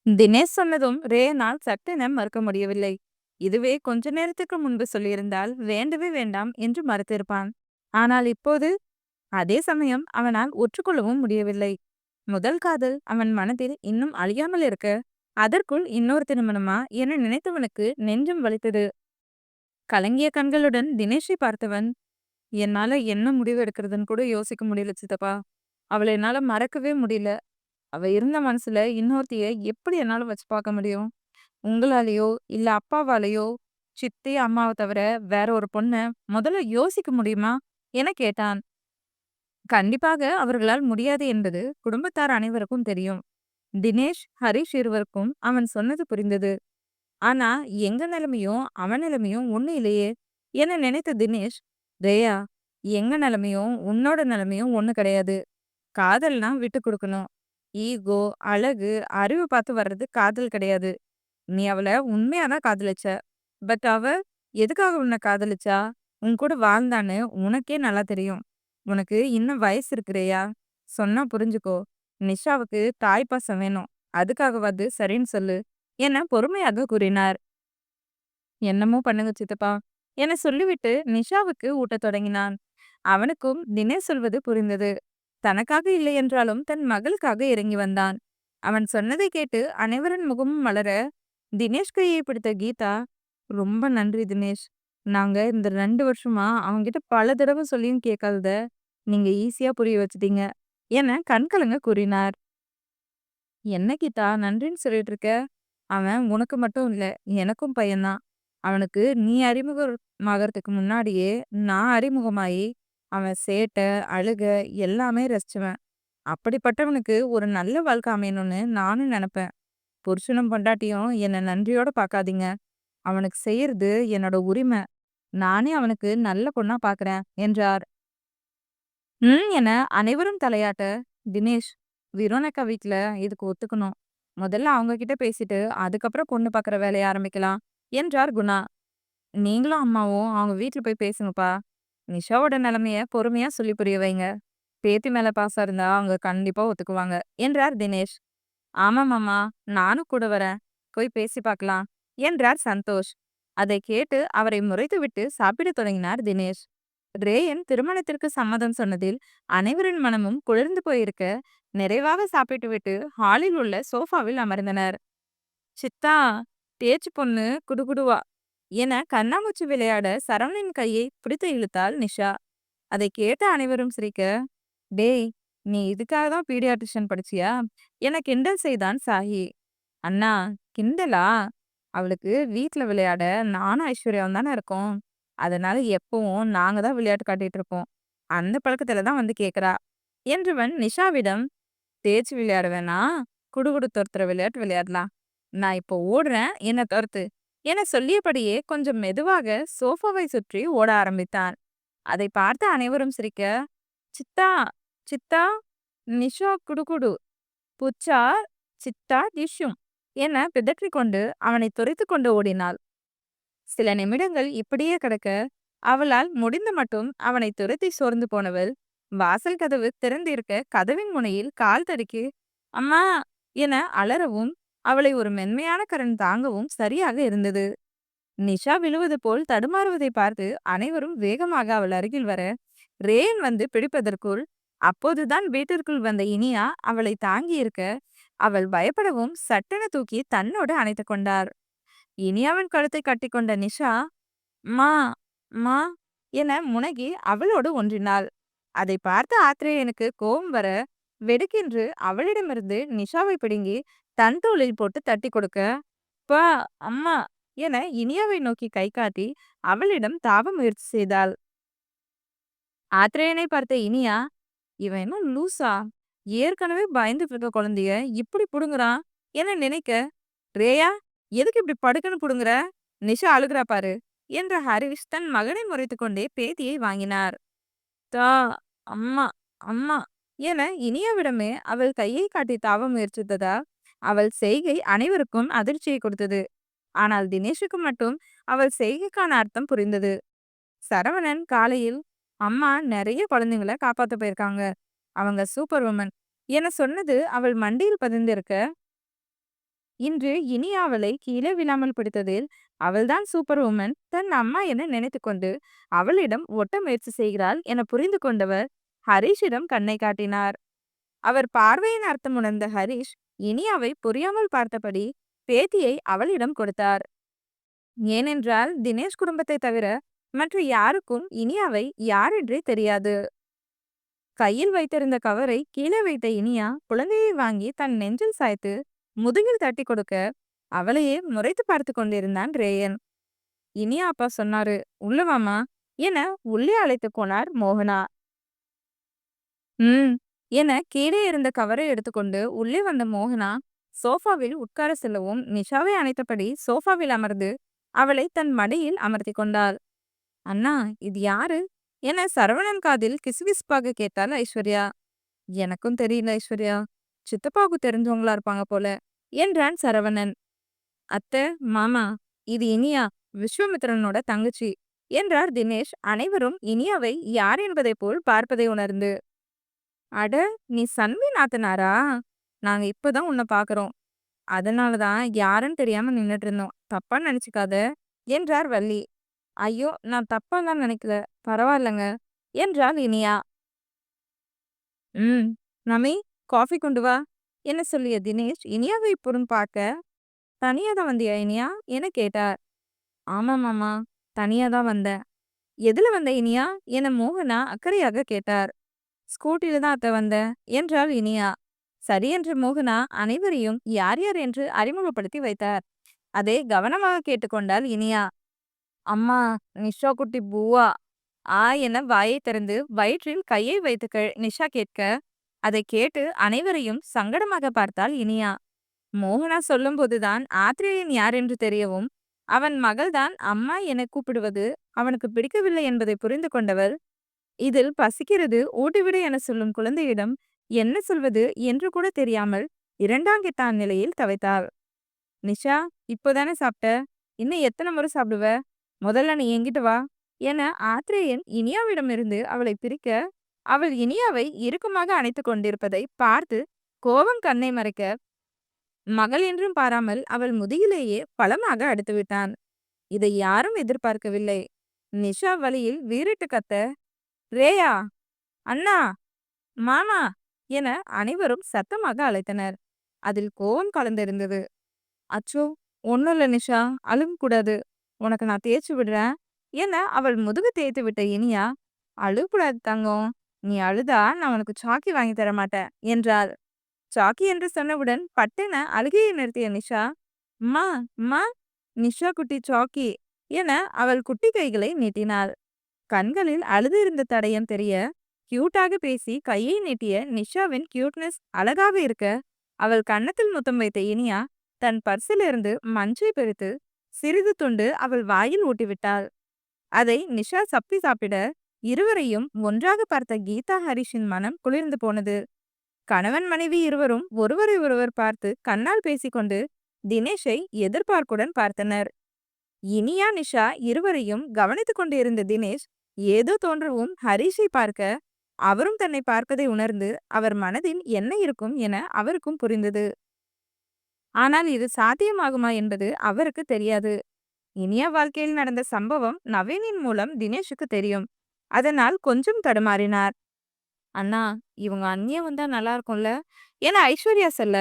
தினேஷ் சொன்னதும் ரேனால் சட்டென மறுக்க முடியவில்லை. இதுவே கொஞ்ச நேரத்துக்கு முன்பு சொல்லியிருந்தால் வேண்டவே வேண்டாம் என்று மறுத்திருப்பான். ஆனால் இப்போது அதே சமயம் அவனால் ஒற்றுக்கொள்ளவும் முடியவில்லை. முதல் காதல் அவன் மனதில் இன்னும் அழியாமல் இருக்க, அதற்குள் இன்னொரு திருமணமா என நினைத்தவனுக்கு நெஞ்சம் வலித்தது. கலங்கிய கண்களுடன் தினேஷை பார்த்தவன், என்னால என்ன முடிவு எடுக்கிறதுன்னு கூட யோசிக்க முடியல சித்தப்பா, அவளை என்னால மறக்கவே முடியல, அவ இருந்த மனசுல இன்னொருத்திய எப்படி என்னால வச்சு பார்க்க முடியும், உங்களாலேயோ இல்ல அப்பாவாலேயோ சித்தி அம்மாவை தவிர வேற ஒரு பொண்ண முதல்ல யோசிக்க முடியுமா என கேட்டான். கண்டிப்பாக அவர்களால் முடியாது என்பது குடும்பத்தார் அனைவருக்கும் தெரியும். தினேஷ், ஹரிஷ் இருவருக்கும் அவன் சொன்னது புரிந்தது. ஆனா எங்க நிலைமையும் அவன் நிலைமையும் ஒண்ணு இல்லையே என நினைத்த தினேஷ், ரேயா, எங்க நிலைமையும் உன்னோட நிலைமையும் ஒண்ணு கிடையாது. காதல்னா விட்டு கொடுக்கணும். ஈகோ, அழகு, அறிவு பார்த்து வர்றது காதல் கிடையாது. நீ அவளை உண்மையாதான் காதலிச்ச. பட் அவ எதுக்காக உன்னை காதலிச்சா, உன் கூட வாழ்ந்தான்னு உனக்கே நல்லா தெரியும். உனக்கு இன்னும் வயசு இருக்கிறையா, சொன்னா புரிஞ்சுக்கோ. நிஷாவுக்கு தாய்ப்பாசம் வேணும், அதுக்காகவாது சரின்னு சொல்லு என பொறுமையாக கூறினார். என்னமோ பண்ணுங்க சித்தப்பா என சொல்லிவிட்டு நிஷாவுக்கு ஊட்டத் தொடங்கினான். அவனுக்கும் தினேஷ் சொல்வது புரிந்தது. தனக்காக இல்லை என்றாலும் தன் மகளுக்காக இறங்கி வந்தான். அவன் சொன்னதை கேட்டு அனைவரின் முகமும் மலர, தினேஷ் கையை பிடித்த கீதா, ரொம்ப நன்றி தினேஷ். நாங்க இந்த 2 வருஷமா அவன்கிட்ட பல தடவை சொல்லியும் கேட்காதத நீங்க ஈஸியா புரிய வச்சுட்டீங்க என கண்கலங்க கூறினார். என்ன கீதா நன்றின்னு சொல்லிட்டு இருக்க? அவன் உனக்கு மட்டும் இல்ல, எனக்கும் பையன்தான். அவனுக்கு நீ அறிமுகமாகறதுக்கு முன்னாடியே நான் அறிமுகமாயி, அவன் சேட்ட, அழுக எல்லாமே ரசிச்சுவேன். அப்படிப்பட்டவனுக்கு ஒரு நல்ல வாழ்க்கை அமையணும்னு நானும் நெனப்பேன். புருஷனும் பொண்டாட்டியும் என்ன நன்றியோட பார்க்காதீங்க. அவனுக்கு செய்யறது என்னோட உரிமை. நானே அவனுக்கு நல்ல பொண்ணா பார்க்கிறேன் என்றார். என அனைவரும் தலையாட்ட, தினேஷ், விரோனக்கா வீட்ல இதுக்கு ஒத்துக்கணும். முதல்ல அவங்க கிட்ட பேசிட்டு, அதுக்கப்புறம் பொண்ணு பார்க்குற வேலைய ஆரம்பிக்கலாம் என்றார் குணா. நீங்களும் அம்மாவும் அவங்க வீட்ல போய் பேசுங்கப்பா. நிஷாவோட நிலைமைய பொறுமையா சொல்லி புரிய வைங்க. பேத்தி மேல பாசம் இருந்தா அவங்க கண்டிப்பா ஒத்துக்குவாங்க என்றார் தினேஷ். ஆமா மாமா, நானும் கூட வரேன். போய் பேசி பார்க்கலாம் என்றார் சந்தோஷ். அதை கேட்டு அவரை முறைத்துவிட்டு சாப்பிடத் தொடங்கினார் தினேஷ். ரேயன் திருமணத்திற்கு சம்மதம் சொன்னதில் அனைவரின் மனமும் குளிர்ந்து போயிருக்க, நிறைவாக சாப்பிட்டுவிட்டு ஹாலில் உள்ள சோஃபாவில் அமர்ந்தனர். சித்தா, தேய்ச்சி பொண்ணு குடுகுடுவா என கண்ணாமூச்சி விளையாட சரவணன் கையை பிடித்து இழுத்தாள் நிஷா. அதை கேட்ட அனைவரும் சிரிக்க, டேய், நீ இதுக்காக தான் பீடியாட்ரிஷன் படிச்சியா என கிண்டல் செய்தான் சாஹி. அண்ணா, கிண்டலா? அவளுக்கு வீட்ல விளையாட நானும் ஐஸ்வர்யாவும் தானே இருக்கோம். அதனால எப்பவும் நாங்க தான் விளையாட்டு காட்டிட்டு இருப்போம். அந்த பழக்கத்துல தான் வந்து கேக்குறா என்றவன் நிஷாவிடம், தேய்ச்சி விளையாட வேணாம், குடுகுடு துரத்துற விளையாட்டு விளையாடலாம். நான் இப்போ ஓடுறேன், என்ன துரத்து என சொல்லியபடியே கொஞ்சம் மெதுவாக சோஃபாவை சுற்றி ஓட ஆரம்பித்தான். அதை பார்த்து அனைவரும் சிரிக்க, சித்தா, சித்தா, நிஷா குடுகுடு, புச்சா, சித்தா டிஷ்யூம் என பிதற்றிக் கொண்டு அவனை துரைத்துக் கொண்டு ஓடினாள். சில நிமிடங்கள் இப்படியே கிடக்க, அவளால் முடிந்த மட்டும் அவனை துரத்தி சோர்ந்து போனவள், வாசல் கதவு திறந்திருக்க கதவின் முனையில் கால் தடுக்கி, அம்மா என அலறவும், அவளை ஒரு மென்மையான கரண் தாங்கவும் சரியாக இருந்தது. நிஷா விழுவது போல் தடுமாறுவதை பார்த்து அனைவரும் வேகமாக அவள் அருகில் வர, ரேன் வந்து பிடிப்பதற்குள், அப்போதுதான் வீட்டிற்குள் வந்த இனியா அவளை தாங்கி இருக்க, அவள் பயப்படவும் சட்டென தூக்கி தன்னோடு அணைத்துக் கொண்டார். இனியாவின் கழுத்தை கட்டிக்கொண்ட நிஷா, மா, மா என முனகி அவளோடு ஒன்றினாள். அதை பார்த்து ஆத்ரேயனுக்கு கோபம் வர, வெடுக்கென்று அவளிடமிருந்து நிஷாவை பிடுங்கி தன் தோளில் போட்டு தட்டி கொடுக்க, பா, அம்மா என இனியாவை நோக்கி கை காட்டி அவளிடம் தாவ முயற்சி செய்தாள். ஆத்ரேயனை பார்த்த இனியா, இவன் என்ன லூசா? ஏற்கனவே பயந்துட்டு இருக்க குழந்தைய இப்படி புடுங்குறான் என நினைக்க, ரேயா, எதுக்கு இப்படி படுக்குன்னு புடுங்குற? நிஷா அழுகிறா பாரு என்ற ஹரிஷ் தன் மகனை முறைத்துக் கொண்டே பேத்தியை வாங்கினார். தா, அம்மா, அம்மா என இனியாவிடமே அவள் கையை காட்டி தாவ முயற்சித்ததா அவள் செய்கை அனைவருக்கும் அதிர்ச்சியை கொடுத்தது. ஆனால் தினேஷுக்கு மட்டும் அவள் செய்கைக்கான அர்த்தம் புரிந்தது. சரவணன் காலையில், அம்மா நிறைய குழந்தைங்கள காப்பாத்த போயிருக்காங்க, அவங்க சூப்பர் உமன் என சொன்னது அவள் மண்டியில் பதிந்திருக்க, இன்று இனியா அவளை கீழே விழாமல் பிடித்ததில் அவள்தான் சூப்பர் உமன் தன் அம்மா என நினைத்து கொண்டு அவளிடம் ஒட்ட முயற்சி செய்கிறாள் என புரிந்து கொண்டவர் ஹரிஷிடம் கண்ணை காட்டினார். அவர் பார்வையின் அர்த்தம் உணர்ந்த ஹரிஷ் இனியாவை புரியாமல் பார்த்தபடி பேத்தியை அவளிடம் கொடுத்தார். ஏனென்றால் தினேஷ் குடும்பத்தை தவிர மற்ற யாருக்கும் இனியாவை யாரென்றே தெரியாது. கையில் வைத்திருந்த கவரை கீழே வைத்த இனியா குழந்தையை வாங்கி தன் நெஞ்சில் சாய்த்து முதுகில் தட்டி கொடுக்க, அவளையே முறைத்து பார்த்து கொண்டிருந்தான் ரேயன். இனியா அப்பா சொன்னாரு, உள்ள வாமா என உள்ளே அழைத்து போனார் மோகனா. என கீழே இருந்த கவரை எடுத்துக்கொண்டு உள்ளே வந்த மோகனா சோஃபாவில் உட்கார செல்லவும் நிஷாவை அணைத்தபடி சோஃபாவில் அமர்ந்து அவளை தன் மடியில் அமர்த்தி கொண்டாள். அண்ணா, இது யாரு என சரவணன் காதில் கிசுகிசுப்பாக கேட்டாள் ஐஸ்வர்யா. எனக்கும் தெரியல ஐஸ்வர்யா, சித்தப்பாவுக்கு தெரிஞ்சவங்களா இருப்பாங்க போல என்றான் சரவணன். அத்தை, மாமா, இது இனியா, விஸ்வாமித்திரனோட தங்கச்சி என்றார் தினேஷ் அனைவரும் இனியாவை யார் என்பதை போல் பார்ப்பதை உணர்ந்து. அட, நீ சன்வி நாத்தனாரா? நாங்க இப்பதான் உன்னை பார்க்குறோம். அதனால தான் யாருன்னு தெரியாம நின்னுட்டு இருந்தோம். தப்பா நினைச்சுக்காத என்றார் வள்ளி. ஐயோ! நான் தப்பாலாம் நினைக்கல. பரவாயில்லங்க என்றாள் இனியா. ம். "நமி, காஃபி கொண்டு வா" என சொல்லிய தினேஷ் இனியாவை புறம் பார்க்க, "தனியா தான் வந்தியா இனியா?" என கேட்டார். "ஆமா மாமா, தனியா தான் வந்தேன்." "எதுல வந்த இனியா?" என மோகனா அக்கறையாக கேட்டார். "ஸ்கூட்டில தான் அத்த வந்தேன்" என்றாள் இனியா. சரி என்ற மோகனா அனைவரையும் யார் யார் என்று அறிமுகப்படுத்தி வைத்தார். அதை கவனமாக கேட்டுக்கொண்டாள் இனியா. "அம்மா, நிஷா குட்டி பூவா" என வாயைத் திறந்து வயிற்றில் கையை வைத்து நிஷா கேட்க, அதைக் கேட்டு அனைவரையும் சங்கடமாக பார்த்தாள் இனியா. மோகனா சொல்லும்போதுதான் ஆத்ரேயன் யார் என்று தெரியவும், அவன் மகள்தான் அம்மா என கூப்பிடுவது அவனுக்கு பிடிக்கவில்லை என்பதை புரிந்து கொண்டவள், இதில் பசிக்கிறது ஊட்டிவிடு என சொல்லும் குழந்தையிடம் என்ன சொல்வது என்று கூட தெரியாமல் இரண்டாங்கிட்டான் நிலையில் தவித்தாள். "நிஷா, இப்போதானே சாப்பிட்ட, இன்னும் எத்தனை முறை சாப்பிடுவ? முதல்ல நீ என்கிட்ட வா" என ஆத்ரேயன் இனியாவிடமிருந்து அவளை பிரிக்க, அவள் இனியாவை இறுக்கமாக அணைத்துக் கொண்டிருப்பதை பார்த்து கோபம் கண்ணை மறைக்க, மகள் என்றும் பாராமல் அவள் முதுகிலேயே பலமாக அடித்து விட்டான். இதை யாரும் எதிர்பார்க்கவில்லை. நிஷா வழியில் வீறிட்டு கத்த, "ரேயா, அண்ணா, மாமா" என அனைவரும் சத்தமாக அழைத்தனர். அதில் கோபம் கலந்திருந்தது. "அச்சோ, ஒன்னும் இல்ல நிஷா, அழுகக்கூடாது. உனக்கு நான் தேய்ச்சி விடுறேன்" என அவள் முதுகு தேய்த்து விட்ட இனியா, "அழுகக்கூடாது தங்கம். நீ அழுதா நான் உனக்கு சாக்கி வாங்கி தர மாட்டேன்" என்றாள். சாக்கி என்று சொன்னவுடன் பட்டென அழுகையை நிறுத்திய நிஷா, "அம்மா, அம்மா, நிஷா குட்டி சாக்கி" என அவள் குட்டி கைகளை நீட்டினாள். கண்களில் அழுது இருந்த தடயம் தெரிய, கியூட்டாக பேசி கையை நீட்டிய நிஷாவின் கியூட்னஸ் அழகாக இருக்க, அவள் கன்னத்தில் முத்தம் வைத்த இனியா தன் பர்சிலிருந்து மஞ்சை பிரித்து சிறிது துண்டு அவள் வாயில் ஊட்டிவிட்டாள். அதை நிஷா சப்பி சாப்பிட, இருவரையும் ஒன்றாக பார்த்த கீதா ஹரிஷின் மனம் குளிர்ந்து போனது. கணவன் மனைவி இருவரும் ஒருவரை ஒருவர் பார்த்து கண்ணால் பேசிக்கொண்டு தினேஷை எதிர்பார்ப்புடன் பார்த்தனர். இனியா நிஷா இருவரையும் கவனித்துக் கொண்டு இருந்த தினேஷ் ஏதோ தோன்றவும் ஹரிஷை பார்க்க, அவரும் தன்னை பார்ப்பதை உணர்ந்து அவர் மனதில் என்ன இருக்கும் என அவருக்கும் புரிந்தது. ஆனால் இது சாத்தியமாகுமா என்பது அவருக்கு தெரியாது. இனியா வாழ்க்கையில் நடந்த சம்பவம் நவீனின் மூலம் தினேஷுக்கு தெரியும். அதனால் கொஞ்சம் தடுமாறினார். "அண்ணா, இவங்க அண்ணியா வந்தா நல்லா இருக்கும்ல" என ஐஸ்வர்யா சொல்ல,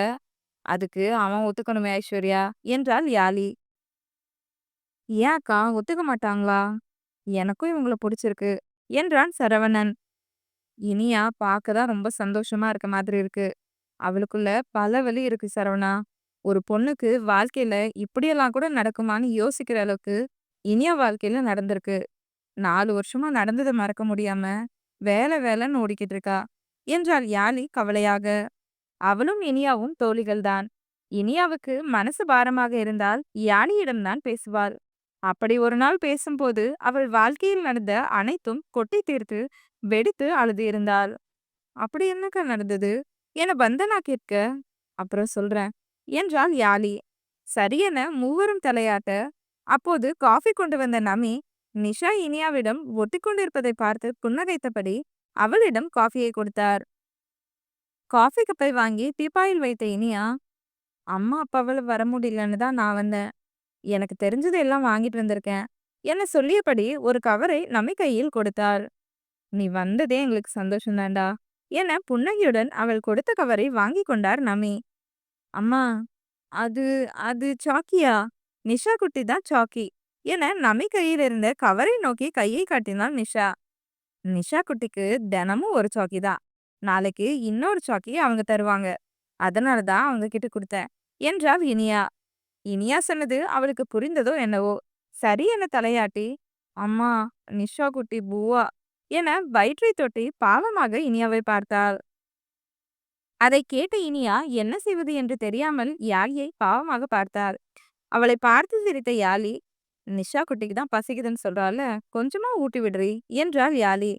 "அதுக்கு அவன் ஒத்துக்கணுமே ஐஸ்வர்யா" என்றாள் யாழி. "ஏன் அக்கா, ஒத்துக்க மாட்டாங்களா? எனக்கும் இவங்கள பிடிச்சிருக்கு" என்றான் சரவணன். "இனியா பார்க்க தான் ரொம்ப சந்தோஷமா இருக்க மாதிரி இருக்கு. அவளுக்குள்ள பல வழி இருக்கு சரவணா. ஒரு பொண்ணுக்கு வாழ்க்கையில இப்படியெல்லாம் கூட நடக்குமான்னு யோசிக்கிற அளவுக்கு இனியா வாழ்க்கையில நடந்திருக்கு. 4 வருஷமா நடந்ததை மறக்க முடியாம வேலை வேலைன்னு ஓடிக்கிட்டு இருக்கா" என்றாள் யாழி கவலையாக. அவளும் இனியாவும் தோழிகள்தான். இனியாவுக்கு மனசு பாரமாக இருந்தால் யாழியிடம்தான் பேசுவாள். அப்படி ஒரு நாள் பேசும்போது அவள் வாழ்க்கையில் நடந்த அனைத்தும் கொட்டி தீர்த்து வெடித்து அழுது இருந்தாள். "அப்படி என்னக்கா நடந்தது?" என வந்தனா கேட்க, "அப்புறம் சொல்றேன்" என்றாள் யாழி. சரியென மூவரும் தலையாட்ட, அப்போது காஃபி கொண்டு வந்த நமி நிஷா இனியாவிடம் ஒட்டிக்கொண்டிருப்பதை பார்த்து புன்னகைத்தபடி அவளிடம் காஃபியை கொடுத்தார். காஃபி கப்பை வாங்கி டீப்பாயில் வைத்த இனியா, "அம்மா அப்பாவால வர முடியலன்னு தான் நான் வந்தேன். எனக்கு தெரிஞ்சது எல்லாம் வாங்கிட்டு வந்திருக்கேன்" என சொல்லியபடி ஒரு கவரை நமி கையில் கொடுத்தாள். "நீ வந்ததே எங்களுக்கு சந்தோஷம் தான்டா" என புன்னகையுடன் அவள் கொடுத்த கவரை வாங்கி கொண்டார் நமி. "அம்மா, அது அது சாக்கியா? நிஷா குட்டி தான் சாக்கி" என நமி கையில் இருந்த கவரை நோக்கி கையை காட்டினாள் நிஷா. "நிஷா குட்டிக்கு தினமும் ஒரு சாக்கி தான். நாளைக்கு இன்னொரு சாக்கி அவங்க தருவாங்க. அதனால தான் அவங்க கிட்ட கொடுத்தேன்" என்றாள் இனியா. இனியா சொன்னது அவளுக்கு புரிந்ததோ என்னவோ, சரி என தலையாட்டி, "அம்மா, நிஷா குட்டி பூவா" என வயிற்றை தொட்டி பாவமாக இனியாவை பார்த்தாள். அதை கேட்ட இனியா என்ன செய்வது என்று தெரியாமல் யாழியை பாவமாக பார்த்தாள். அவளை பார்த்து சிரித்த யாழி, "நிஷா குட்டிக்கு தான் பசிக்குதுன்னு சொல்றால, கொஞ்சமா ஊட்டி விடுறி" என்றாள் யாழி.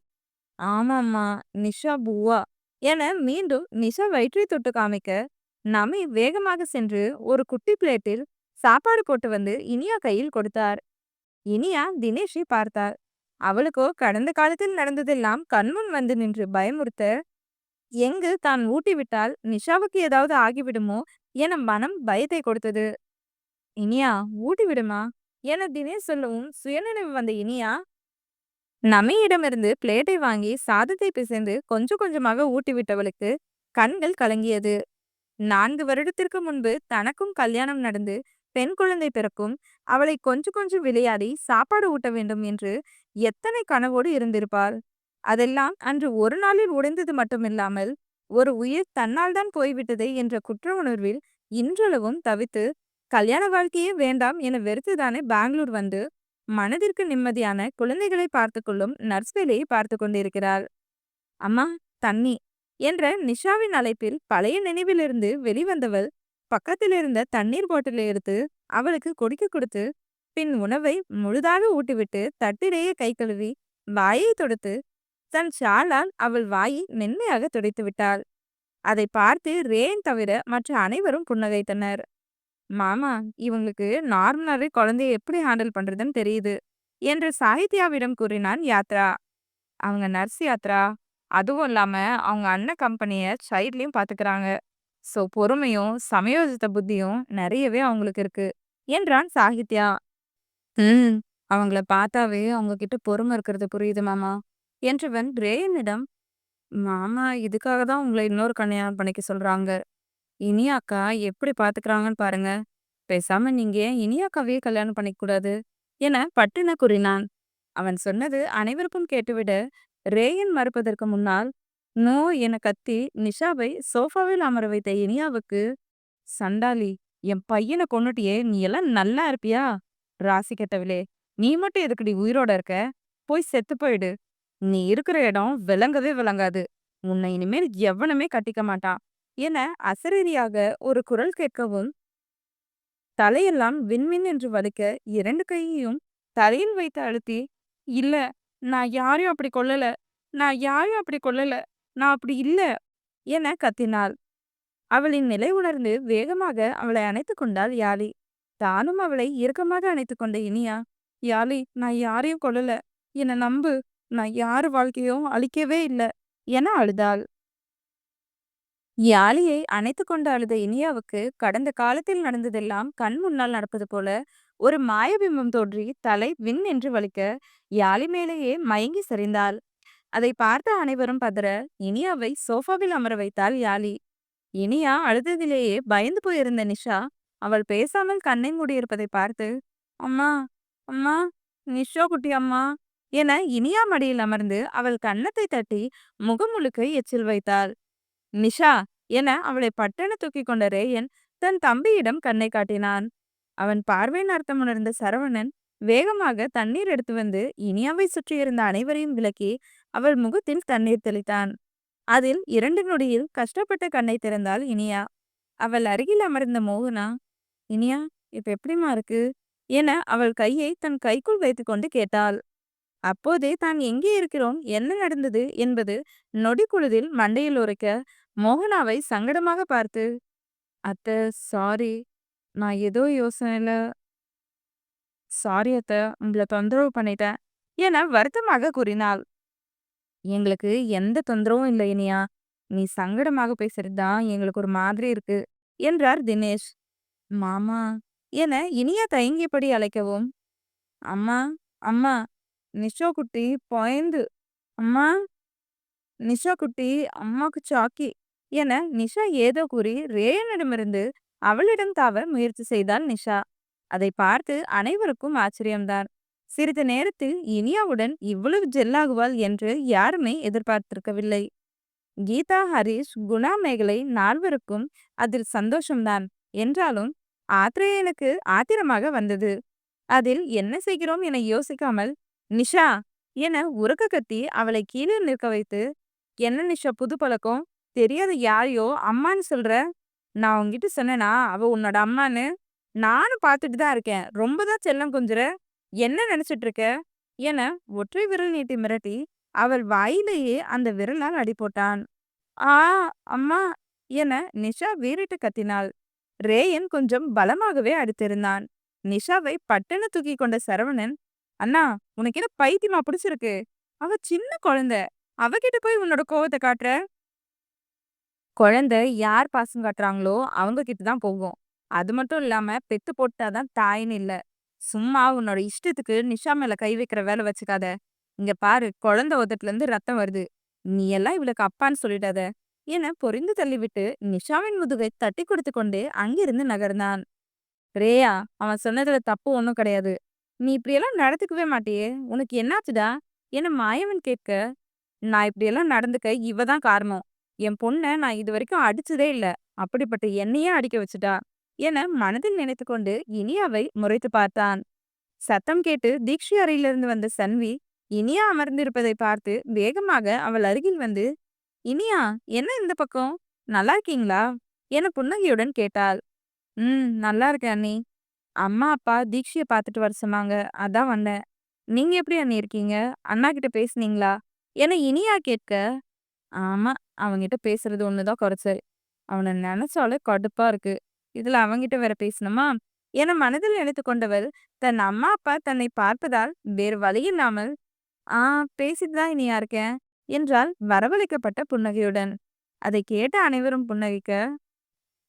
"ஆமாம்மா, நிஷா பூவா" என மீண்டும் நிஷா வயிற்றை தொட்டு காமிக்க, நமி வேகமாக சென்று ஒரு குட்டி பிளேட்டில் சாப்பாடு போட்டு வந்து இனியா கையில் கொடுத்தார். இனியா தினேஷை பார்த்தாள். அவளுக்கோ கடந்த காலத்தில் நடந்ததெல்லாம் கண்முன் வந்து நின்று பயமுறுத்த, எங்கு தான் ஊட்டிவிட்டால் நிஷாவுக்கு ஏதாவது ஆகிவிடுமோ என மனம் பயத்தை கொடுத்தது. இனியா, ஊட்டி விடுமா என தினேஷ் சொல்லவும் சுயநினைவு வந்த இனியா நமியிடமிருந்து பிளேட்டை வாங்கி சாதத்தை பிசைந்து கொஞ்சம் கொஞ்சமாக ஊட்டிவிட்டவளுக்கு கண்கள் கலங்கியது. 4 வருடத்திற்கு முன்பு தனக்கும் கல்யாணம் நடந்து பெண் குழந்தை பிறக்கும், அவளை கொஞ்சம் கொஞ்சம் விளையாடி சாப்பாடு ஊட்ட வேண்டும் என்று எத்தனை கனவோடு இருந்திருப்பாள். அதெல்லாம் அன்று ஒரு நாளில் உடைந்தது மட்டுமில்லாமல் ஒரு உயிர் தன்னால் தான் போய்விட்டதே என்ற குற்ற உணர்வில் இன்றளவும் தவித்து கல்யாண வாழ்க்கையே வேண்டாம் என வெறுத்துதானே பெங்களூர் வந்து மனதிற்கு நிம்மதியான குழந்தைகளை பார்த்து கொள்ளும் நர்ஸ் வேலையை பார்த்து கொண்டிருக்கிறாள். அம்மா, தண்ணி என்ற நிஷாவின் அழைப்பில் பழைய நினைவிலிருந்து வெளிவந்தவள் பக்கத்தில் இருந்த தண்ணீர் பாட்டிலை எடுத்து அவளுக்கு குடிக்க கொடுத்து பின் உணவை முழுதாக ஊட்டிவிட்டு தட்டிலேயே கை கழுவி வாயை தொடுத்து தன் ஷாலால் அவள் வாயை மென்மையாக துடைத்து விட்டாள். அதை பார்த்து ரேன் தவிர மற்ற அனைவரும் புன்னகைத்தனர். மாமா, இவங்களுக்கு நார்மலாவே குழந்தைய எப்படி ஹேண்டில் பண்றதுன்னு தெரியுது என்று சாகித்யாவிடம் கூறினான் யாத்ரா. அவங்க நர்ஸ் யாத்ரா. அதுவும் இல்லாம அவங்க அண்ணன் கம்பெனிய சைட்லயும் பாத்துக்கிறாங்க. சோ பொறுமையும் சமயோஜித புத்தியும் நிறையவே அவங்களுக்கு இருக்கு என்றான் சாகித்யா. ம். அவங்கள பார்த்தாவே அவங்க கிட்ட பொறுமை இருக்கிறது புரியுது மாமா என்றவன் ரேயனிடம். மாமா இதுக்காக தான் உங்களை இன்னொரு கல்யாணம் பண்ணிக்க சொல்றாங்க. இனியா அக்கா எப்படி பாத்துக்கிறாங்கன்னு பாருங்க. பேசாம நீங்க ஏன் இனியா அக்காவையே கல்யாணம் பண்ணிக்க கூடாது என பட்டுன கூறினான். அவன் சொன்னது அனைவருக்கும் கேட்டுவிட ரேயன் மறுப்பதற்கு முன்னால் நோ என கத்தி நிஷாவை சோஃபாவில் அமர வைத்த இனியாவுக்கு, சண்டாளி, என் பையனை கொன்னுட்டியே, நீ எல்லாம் நல்லா இருப்பியா? ராசி கெட்டவளே, நீ மட்டும் எதுக்குடி உயிரோட இருக்க? போய் செத்து போயிடு. நீ இருக்கிற இடம் விளங்கவே விளங்காது. உன்னை இனிமேல் எவனுமே கட்டிக்க மாட்டான் என அசரீரியாக ஒரு குரல் கேட்கவும் தலையெல்லாம் விண்மின் என்று வலிக்க 2 கையையும் தலையில் வைத்து அழுத்தி, இல்ல, நான் யாரையும் அப்படி கொல்லல, நான் யாரையும் அப்படி கொல்லல, நான் அப்படி இல்ல என கத்தினாள். அவளின் நிலை உணர்ந்து வேகமாக அவளை அணைத்துக் கொண்டாள் யாழி. தானும் அவளை இறுக்கமாக அணைத்துக் கொண்ட இனியா, யாழி, நான் யாரையும் கொல்லல, என்னை நம்பு, நான் யாரு வாழ்க்கையும் அழிக்கவே இல்ல என அழுதாள். யாழியை அணைத்துக் கொண்டு அழுத இனியாவுக்கு கடந்த காலத்தில் நடந்ததெல்லாம் கண் முன்னால் நடப்பது போல ஒரு மாயபிம்பம் தோன்றி தலை விண் என்று வலிக்க யாழி மேலேயே மயங்கி சரிந்தாள். அதை பார்த்த அனைவரும் பதற இனியாவை சோஃபாவில் அமர வைத்தாள் யாழி. இனியா அழுததிலேயே பயந்து போயிருந்த நிஷா அவள் பேசாமல் கண்ணை மூடியிருப்பதை பார்த்து, அம்மா, அம்மா, நிஷா குட்டி அம்மா என இனியா மடியில் அமர்ந்து அவள் கன்னத்தை தட்டி முகம் முழுக்க எச்சில் வைத்தாள். நிஷா என அவளை பட்டென தூக்கி கொண்ட ரேயன் தன் தம்பியிடம் கண்ணை காட்டினான். அவன் பார்வையின் அர்த்தம் உணர்ந்த சரவணன் வேகமாக தண்ணீர் எடுத்து வந்து இனியாவை சுற்றியிருந்த அனைவரையும் விலக்கி அவள் முகத்தில் தண்ணீர் தெளித்தான். அதில் 2 நொடியில் கஷ்டப்பட்ட கண்ணை திறந்தாள் இனியா. அவள் அருகில் அமர்ந்த மோகனா, இனியா, இப்ப எப்படிம்மா இருக்கு என அவள் கையை தன் கைக்குள் வைத்துக்கொண்டு கேட்டாள். அப்போதே தான் எங்கே இருக்கிறோம், என்ன நடந்தது என்பது நொடிக்குழுதில் மண்டையில் உரைக்க மோகனாவை சங்கடமாக பார்த்து, அத்தை, சாரி, நான் ஏதோ யோசனையில, சாரி அத்தை, உங்களை தொந்தரவு பண்ணிட்டேன் என வருத்தமாக கூறினாள். எங்களுக்கு எந்த தொந்தரவும் இல்லை இனியா, நீ சங்கடமாக பேசுறது தான் எங்களுக்கு ஒரு மாதிரி இருக்கு என்றார் தினேஷ். மாமா என இனியா தயங்கியபடி அழைக்கவும், அம்மா, அம்மா, நிஷா குட்டி பாய்ந்து, அம்மா, நிஷா குட்டி, அம்மாக்கு சாக்கி என நிஷா ஏதோ கூறி ரேயனிடமிருந்து அவளிடம் தாவ முயற்சி செய்தாள் நிஷா. அதை பார்த்து அனைவருக்கும் ஆச்சரியம்தான். சிறிது நேரத்தில் இனியாவுடன் இவ்வளவு ஜெல்லாகுவாள் என்று யாருமே எதிர்பார்த்திருக்கவில்லை. கீதா, ஹரிஷ், குணா, மேகலை 4வருக்கும் அதில் சந்தோஷம்தான். என்றாலும் ஆத்ரேயனுக்கு ஆத்திரமாக வந்தது. அதில் என்ன செய்கிறோம் என யோசிக்காமல் நிஷா என உரக்க கத்தி அவளை கீழே நிற்க வைத்து, என்ன நிஷா புது பழக்கம், தெரியாத யாரையோ அம்மான்னு சொல்ற, நான் உன்கிட்ட சொன்னேனா அவ உன்னோட அம்மான்னு, நானும் பார்த்துட்டு தான் இருக்கேன், ரொம்ப தான் செல்லம் கொஞ்சுற, என்ன நினைச்சிட்டு இருக்க என ஒற்றை விரல் நீட்டி மிரட்டி அவள் வாயிலேயே அந்த விரலால் அடி போட்டான். ஆ, அம்மா என நிஷா வீறிட்டு கத்தினாள். ரேயன் கொஞ்சம் பலமாகவே அடித்திருந்தான். நிஷாவை பட்டென தூக்கி கொண்ட சரவணன், அண்ணா, உனக்கு என்ன பைத்தியமா பிடிச்சிருக்கு, அவ சின்ன குழந்தை, அவகிட்ட போய் உன்னோட கோவத்தை காட்டுற குழந்தை யார் பாசம் காட்டுறாங்களோ அவங்க கிட்ட தான் போகும். அது மட்டும் இல்லாம பெத்து போட்டா தான் தாய்ன்னு இல்ல. சும்மா உன்னோட இஷ்டத்துக்கு நிஷா மேல கை வைக்கிற வேலை வச்சுக்காத. இங்க பாரு குழந்தை உதட்டுல இருந்து ரத்தம் வருது. நீ எல்லாம் இவளுக்கு அப்பான்னு சொல்லிடாத என பொரிந்து தள்ளிவிட்டு நிஷாவின் முதுகை தட்டி கொடுத்து கொண்டு அங்கிருந்து நகர்ந்தான். ரேயா, அவன் சொன்னதுல தப்பு ஒண்ணும் கிடையாது. நீ இப்படியெல்லாம் நடந்துக்கவே மாட்டியே, உனக்கு என்னாச்சுடா என மாயவன் கேட்க, நான் இப்படியெல்லாம் நடந்துக்க இவ தான் காரணம். என் பொண்ண நான் இதுவரைக்கும் அடிச்சதே இல்ல. அப்படிப்பட்ட என்னையே அடிக்க வச்சுட்டா என மனதில் நினைத்துக்கொண்டு இனியாவை முறைத்து பார்த்தான். சத்தம் கேட்டு தீக்ஷி அறையிலிருந்து வந்த சன்வி இனியா அமர்ந்திருப்பதை பார்த்து வேகமாக அவள் அருகில் வந்து, இனியா, என்ன இந்த பக்கம்? நல்லா இருக்கீங்களா என புன்னகையுடன் கேட்டாள். நல்லா இருக்கேன் அண்ணி. அம்மா அப்பா தீக்ஷிய பார்த்துட்டு வர சொன்னாங்க. அதான் வந்தேன். நீங்க எப்படி அண்ணி இருக்கீங்க? அண்ணா கிட்ட பேசுனீங்களா என இனியா கேட்க, ஆமா. அவன்கிட்ட பேசுறது ஒண்ணுதான் குறைச்சல். அவன நெனச்சாலே கடுப்பா இருக்கு. இதுல அவன்கிட்ட வேற பேசணுமா? என மனதில் நினைத்துக் கொண்டவள், தன் அம்மா, அப்பா தன்னை பார்ப்பதால் வேறு வழியில்லாமல், "ஆ, பேசிட்டு தான் இனியா இருக்கேன்" என்றாள் வரவழைக்கப்பட்ட புன்னகையுடன். அதைக் கேட்ட அனைவரும் புன்னகைக்க,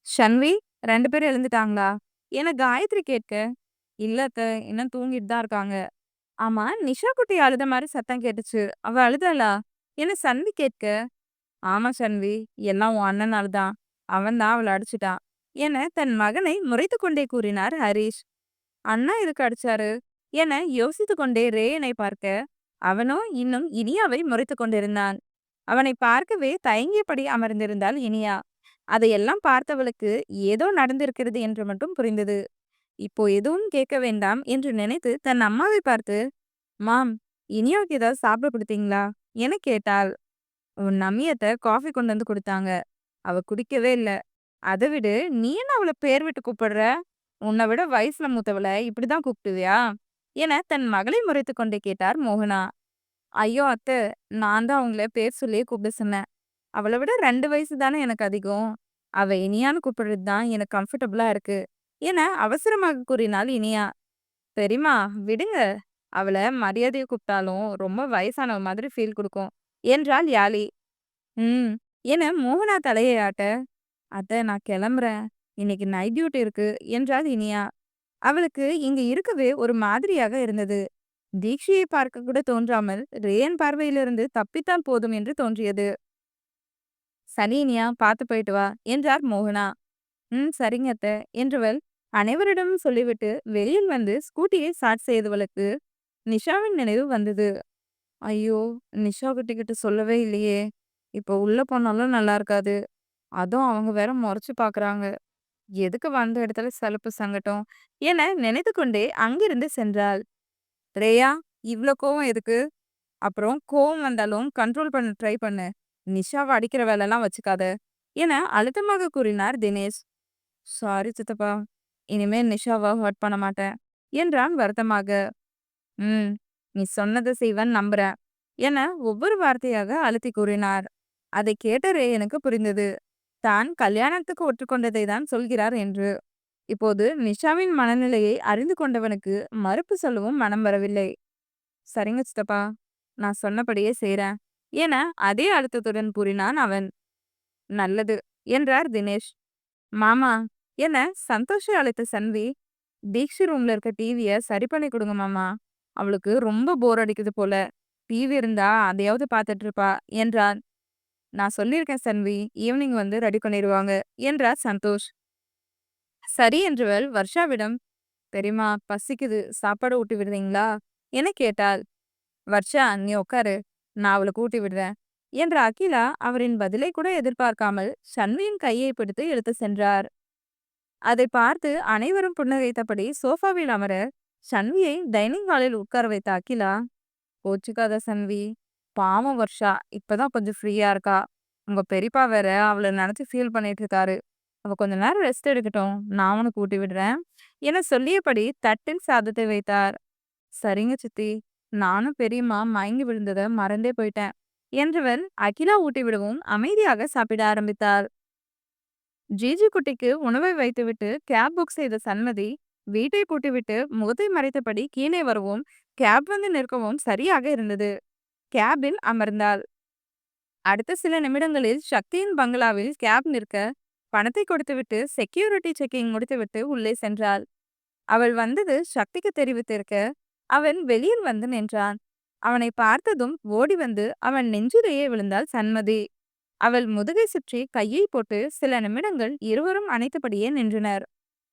"ஷன்வி, 2 பேரும் எழுந்துட்டாங்களா?" என காயத்ரி கேட்க, "இல்ல அத்த, இன்னும் தூங்கிட்டு தான் இருக்காங்க." ஆமா, நிஷா குட்டி அழுத மாரி சத்தம் கேட்டுச்சு. அவ அழுதாளா? என சன்வி கேட்க, ஆமா சன்வி, எல்லாம் உன் அண்ணனால தான். அவன் தான் அவள அடிச்சுட்டான் என தன் மகனை முறைத்துக் கொண்டே கூறினார் ஹரிஷ். அண்ணா எதுக்கு அடிச்சாரு என யோசித்துக் கொண்டே ரேயனை பார்க்க, அவனோ இன்னும் இனியாவை முறைத்துக் கொண்டிருந்தான். அவனை பார்க்கவே தயங்கியபடி அமர்ந்திருந்தாள் இனியா. அதையெல்லாம் பார்த்தவளுக்கு ஏதோ நடந்திருக்கிறது என்று மட்டும் புரிந்தது. இப்போ எதுவும் கேட்க வேண்டாம் என்று நினைத்து தன் அம்மாவை பார்த்து, மாம், இனியாவுக்கு ஏதாவது சாப்பிட கொடுத்தீங்களா என கேட்டாள். உன் நமியத்த காஃபி கொண்டு வந்து குடுத்தாங்க. அவ குடிக்கவே இல்ல. அத விடு, நீ என்ன அவள பேர் விட்டு கூப்பிடுற? உன்னை விட வயசுல மூத்தவள இப்படிதான் கூப்பிடுவியா என தன் மகளை முறைத்துக் கொண்டே கேட்டார் மோகனா. ஐயோ அத்தை, நான் தான் அவங்கள பேர் சொல்லியே கூப்பிட சொன்னேன். அவளை விட 2 வயசு தானே எனக்கு அதிகம். அவ இனியான்னு கூப்பிடுறது தான் எனக்கு கம்ஃபர்டபுளா இருக்கு என அவசரமாக கூறினாள் இனியா. பெரியம்மா, விடுங்க. அவள மரியாதையா கூப்பிட்டாலும் ரொம்ப வயசானவ மாதிரி ஃபீல் கொடுக்கும் என்றாள் யாழி. ம் என மோகனா தலையை ஆட்ட, அத்த நான் கிளம்புறேன். இன்னைக்கு நைட் டியூட்டி இருக்கு என்றாள் இனியா. அவளுக்கு இங்க இருக்கவே ஒரு மாதிரியாக இருந்தது. தீக்ஷியை பார்க்க கூட தோன்றாமல் ரேயன் பார்வையிலிருந்து தப்பித்தால் போதும் என்று தோன்றியது. சரி இனியா, பார்த்து போயிட்டு வா என்றார் மோகனா. சரிங்க அத்த என்றவள் அனைவரிடமும் சொல்லிவிட்டு வெளியில் வந்து ஸ்கூட்டியை ஸ்டார்ட் செய்தவளுக்கு நிஷாவின் நினைவு வந்தது. ஐயோ, நிஷா கிட்ட சொல்லவே இல்லையே. இப்போ உள்ள போனாலும் நல்லா இருக்காது. அதுவும் அவங்க வேற முறைச்சு பாக்குறாங்க. எதுக்கு வந்த இடத்துல சலுப்பு சங்கட்டம் என நினைத்து கொண்டே அங்கிருந்து சென்றாள். ரேயா, இவ்ளோ கோவம் எதுக்கு? அப்புறம் கோவம் வந்தாலும் கண்ட்ரோல் பண்ண ட்ரை பண்ணு. நிஷாவை அடிக்கிற வேலைலாம் வச்சுக்காத என அழுத்தமாக கூறினார் தினேஷ். சாரி சித்தப்பா, இனிமே நிஷாவை ஹர்ட் பண்ண மாட்டேன் என்றான் வருத்தமாக. ம் நீ சொன்னதை செய்வன் நம்புறேன் என ஒவ்வொரு வார்த்தையாக அழுத்தி கூறினார். அதை கேட்ட ரேயனுக்கு புரிந்தது. தான் கல்யாணத்துக்கு ஒற்றுக்கொண்டதை தான் சொல்கிறார் என்று. இப்போது நிஷாவின் மனநிலையை அறிந்து கொண்டவனுக்கு மறுப்பு சொல்லவும் மனம் வரவில்லை. சரிங்க சித்தப்பா, நான் சொன்னபடியே செய்றேன் என அதே அழுத்தத்துடன் கூறினான் அவன். நல்லது என்றார் தினேஷ். மாமா என சந்தோஷை அழைத்த சன்வி, தீக்ஷி ரூம்ல இருக்க டிவிய சரி பண்ணி கொடுங்க மாமா. அவளுக்கு ரொம்ப போர் அடிக்குது போல. டிவி இருந்தா அதையாவது பார்த்துட்டு இருப்பா என்றான். நான் சொல்லியிருக்கேன் சன்வி, ஈவினிங் வந்து ரெடி பண்ணிடுவாங்க என்றார் சந்தோஷ். சரி என்றவள் வர்ஷாவிடம், பெரியம்மா பசிக்குது, சாப்பாடு ஊட்டி விடுறீங்களா என கேட்டாள். வர்ஷா, நீ உட்காரு, நான் அவளுக்கு ஊட்டி விடுறேன் என்ற அகிலா அவரின் பதிலை கூட எதிர்பார்க்காமல் சன்வியின் கையை பிடித்து இழுத்து சென்றார். அதை பார்த்து அனைவரும் புன்னகைத்தபடி சோஃபாவில் அமர சன்வியை டைனிங் ஹாலில் உட்கார வைத்த அகிலா, கோச்சுக்காத சன்வி, பாவம் வர்ஷா இப்பதான் கொஞ்சம் ஃப்ரீயா இருக்கா. உங்க பெரியப்பா வேற அவளை நினைச்சு ஃபீல் பண்ணிட்டு இருக்காரு. அவ கொஞ்ச நேரம் ரெஸ்ட் எடுக்கட்டும், நான் அவனுக்கு ஊட்டி விடுறேன் என சொல்லியபடி தட்டில் சாதத்தை வைத்தார். சரிங்க சித்தி, நானும் பெரியம்மா மயங்கி விழுந்ததை மறந்தே போயிட்டேன் என்றவள் அகிலா ஊட்டி விடவும் அமைதியாக சாப்பிட ஆரம்பித்தாள். ஜிஜி குட்டிக்கு உணவை வைத்துவிட்டு கேப் புக் செய்த சன்மதி வீட்டை பூட்டிவிட்டு முகத்தை மறைத்தபடி கீழே வரவும் கேப் வந்து நிற்கவும் சரியாக இருந்தது. கேபில் அமர்ந்தாள். அடுத்த சில நிமிடங்களில் சக்தியின் பங்களாவில் கேப் நிற்க பணத்தை கொடுத்துவிட்டு செக்யூரிட்டி செக்கிங் முடித்துவிட்டு உள்ளே சென்றாள். அவள் வந்தது சக்திக்கு தெரிவித்திருக்க அவன் வெளியில் வந்து நின்றான். அவனை பார்த்ததும் ஓடி வந்து அவன் நெஞ்சிலேயே விழுந்தாள் சன்மதி. அவள் முதுகை சுற்றி கையை போட்டு சில நிமிடங்கள் இருவரும் அணைத்தபடியே நின்றனர்.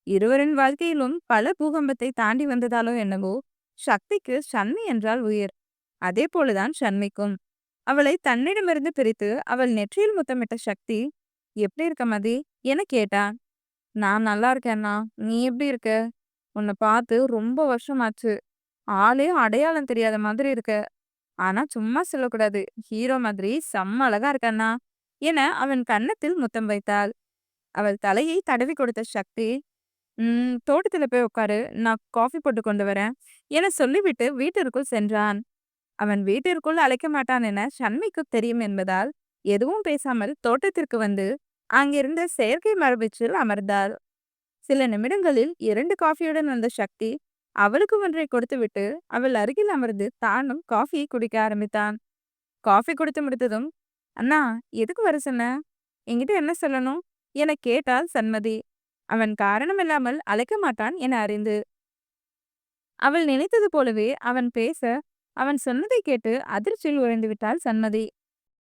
இருவரின் வாழ்க்கையிலும் பல பூகம்பத்தை தாண்டி வந்ததாலோ என்னவோ சக்திக்கு சன்மி என்றால் உயிர். அதே போலதான் சன்மிக்கும். அவளை தன்னிடமிருந்து பிரித்து அவள் நெற்றியில் முத்தமிட்ட சக்தி, எப்படி இருக்க மதி என கேட்டான். நான் நல்லா இருக்கேன்னா, நீ எப்படி இருக்க? உன்னை பார்த்து ரொம்ப வருஷமாச்சு. ஆளே அடையாளம் தெரியாத மாதிரி இருக்க. ஆனா சும்மா சொல்லக்கூடாது. ஹீரோ மாதிரி செம்ம அழகா இருக்கண்ணா என அவன் கன்னத்தில் முத்தம் வைத்தாள். அவள் தலையை தடவி கொடுத்த சக்தி, தோட்டத்துல போய் உட்காரு, நான் காஃபி போட்டு கொண்டு வரேன் என சொல்லிவிட்டு வீட்டிற்குள் சென்றான். அவன் வீட்டிற்குள் அழைக்க மாட்டான் என ஷண்மிக்கு தெரியும் என்பதால் எதுவும் பேசாமல் தோட்டத்திற்கு வந்து அங்கிருந்த செயற்கை மரபிச்சில் அமர்ந்தாள். சில நிமிடங்களில் 2 காஃபியுடன் வந்த சக்தி அவளுக்கு ஒன்றை கொடுத்துவிட்டு அவள் அருகில் அமர்ந்து தானும் காஃபியை குடிக்க ஆரம்பித்தான். காஃபி குடித்து முடித்ததும், அண்ணா எதுக்கு வர சொன்ன? என்கிட்ட என்ன சொல்லணும் என கேட்டாள் சன்மதி. அவன் காரணமில்லாமல் அழைக்க மாட்டான் என அறிந்து. அவள் நினைத்தது போலவே அவன் பேச அவன் சொன்னதை கேட்டு அதிர்ச்சியில் உறைந்து விட்டாள் சன்மதி.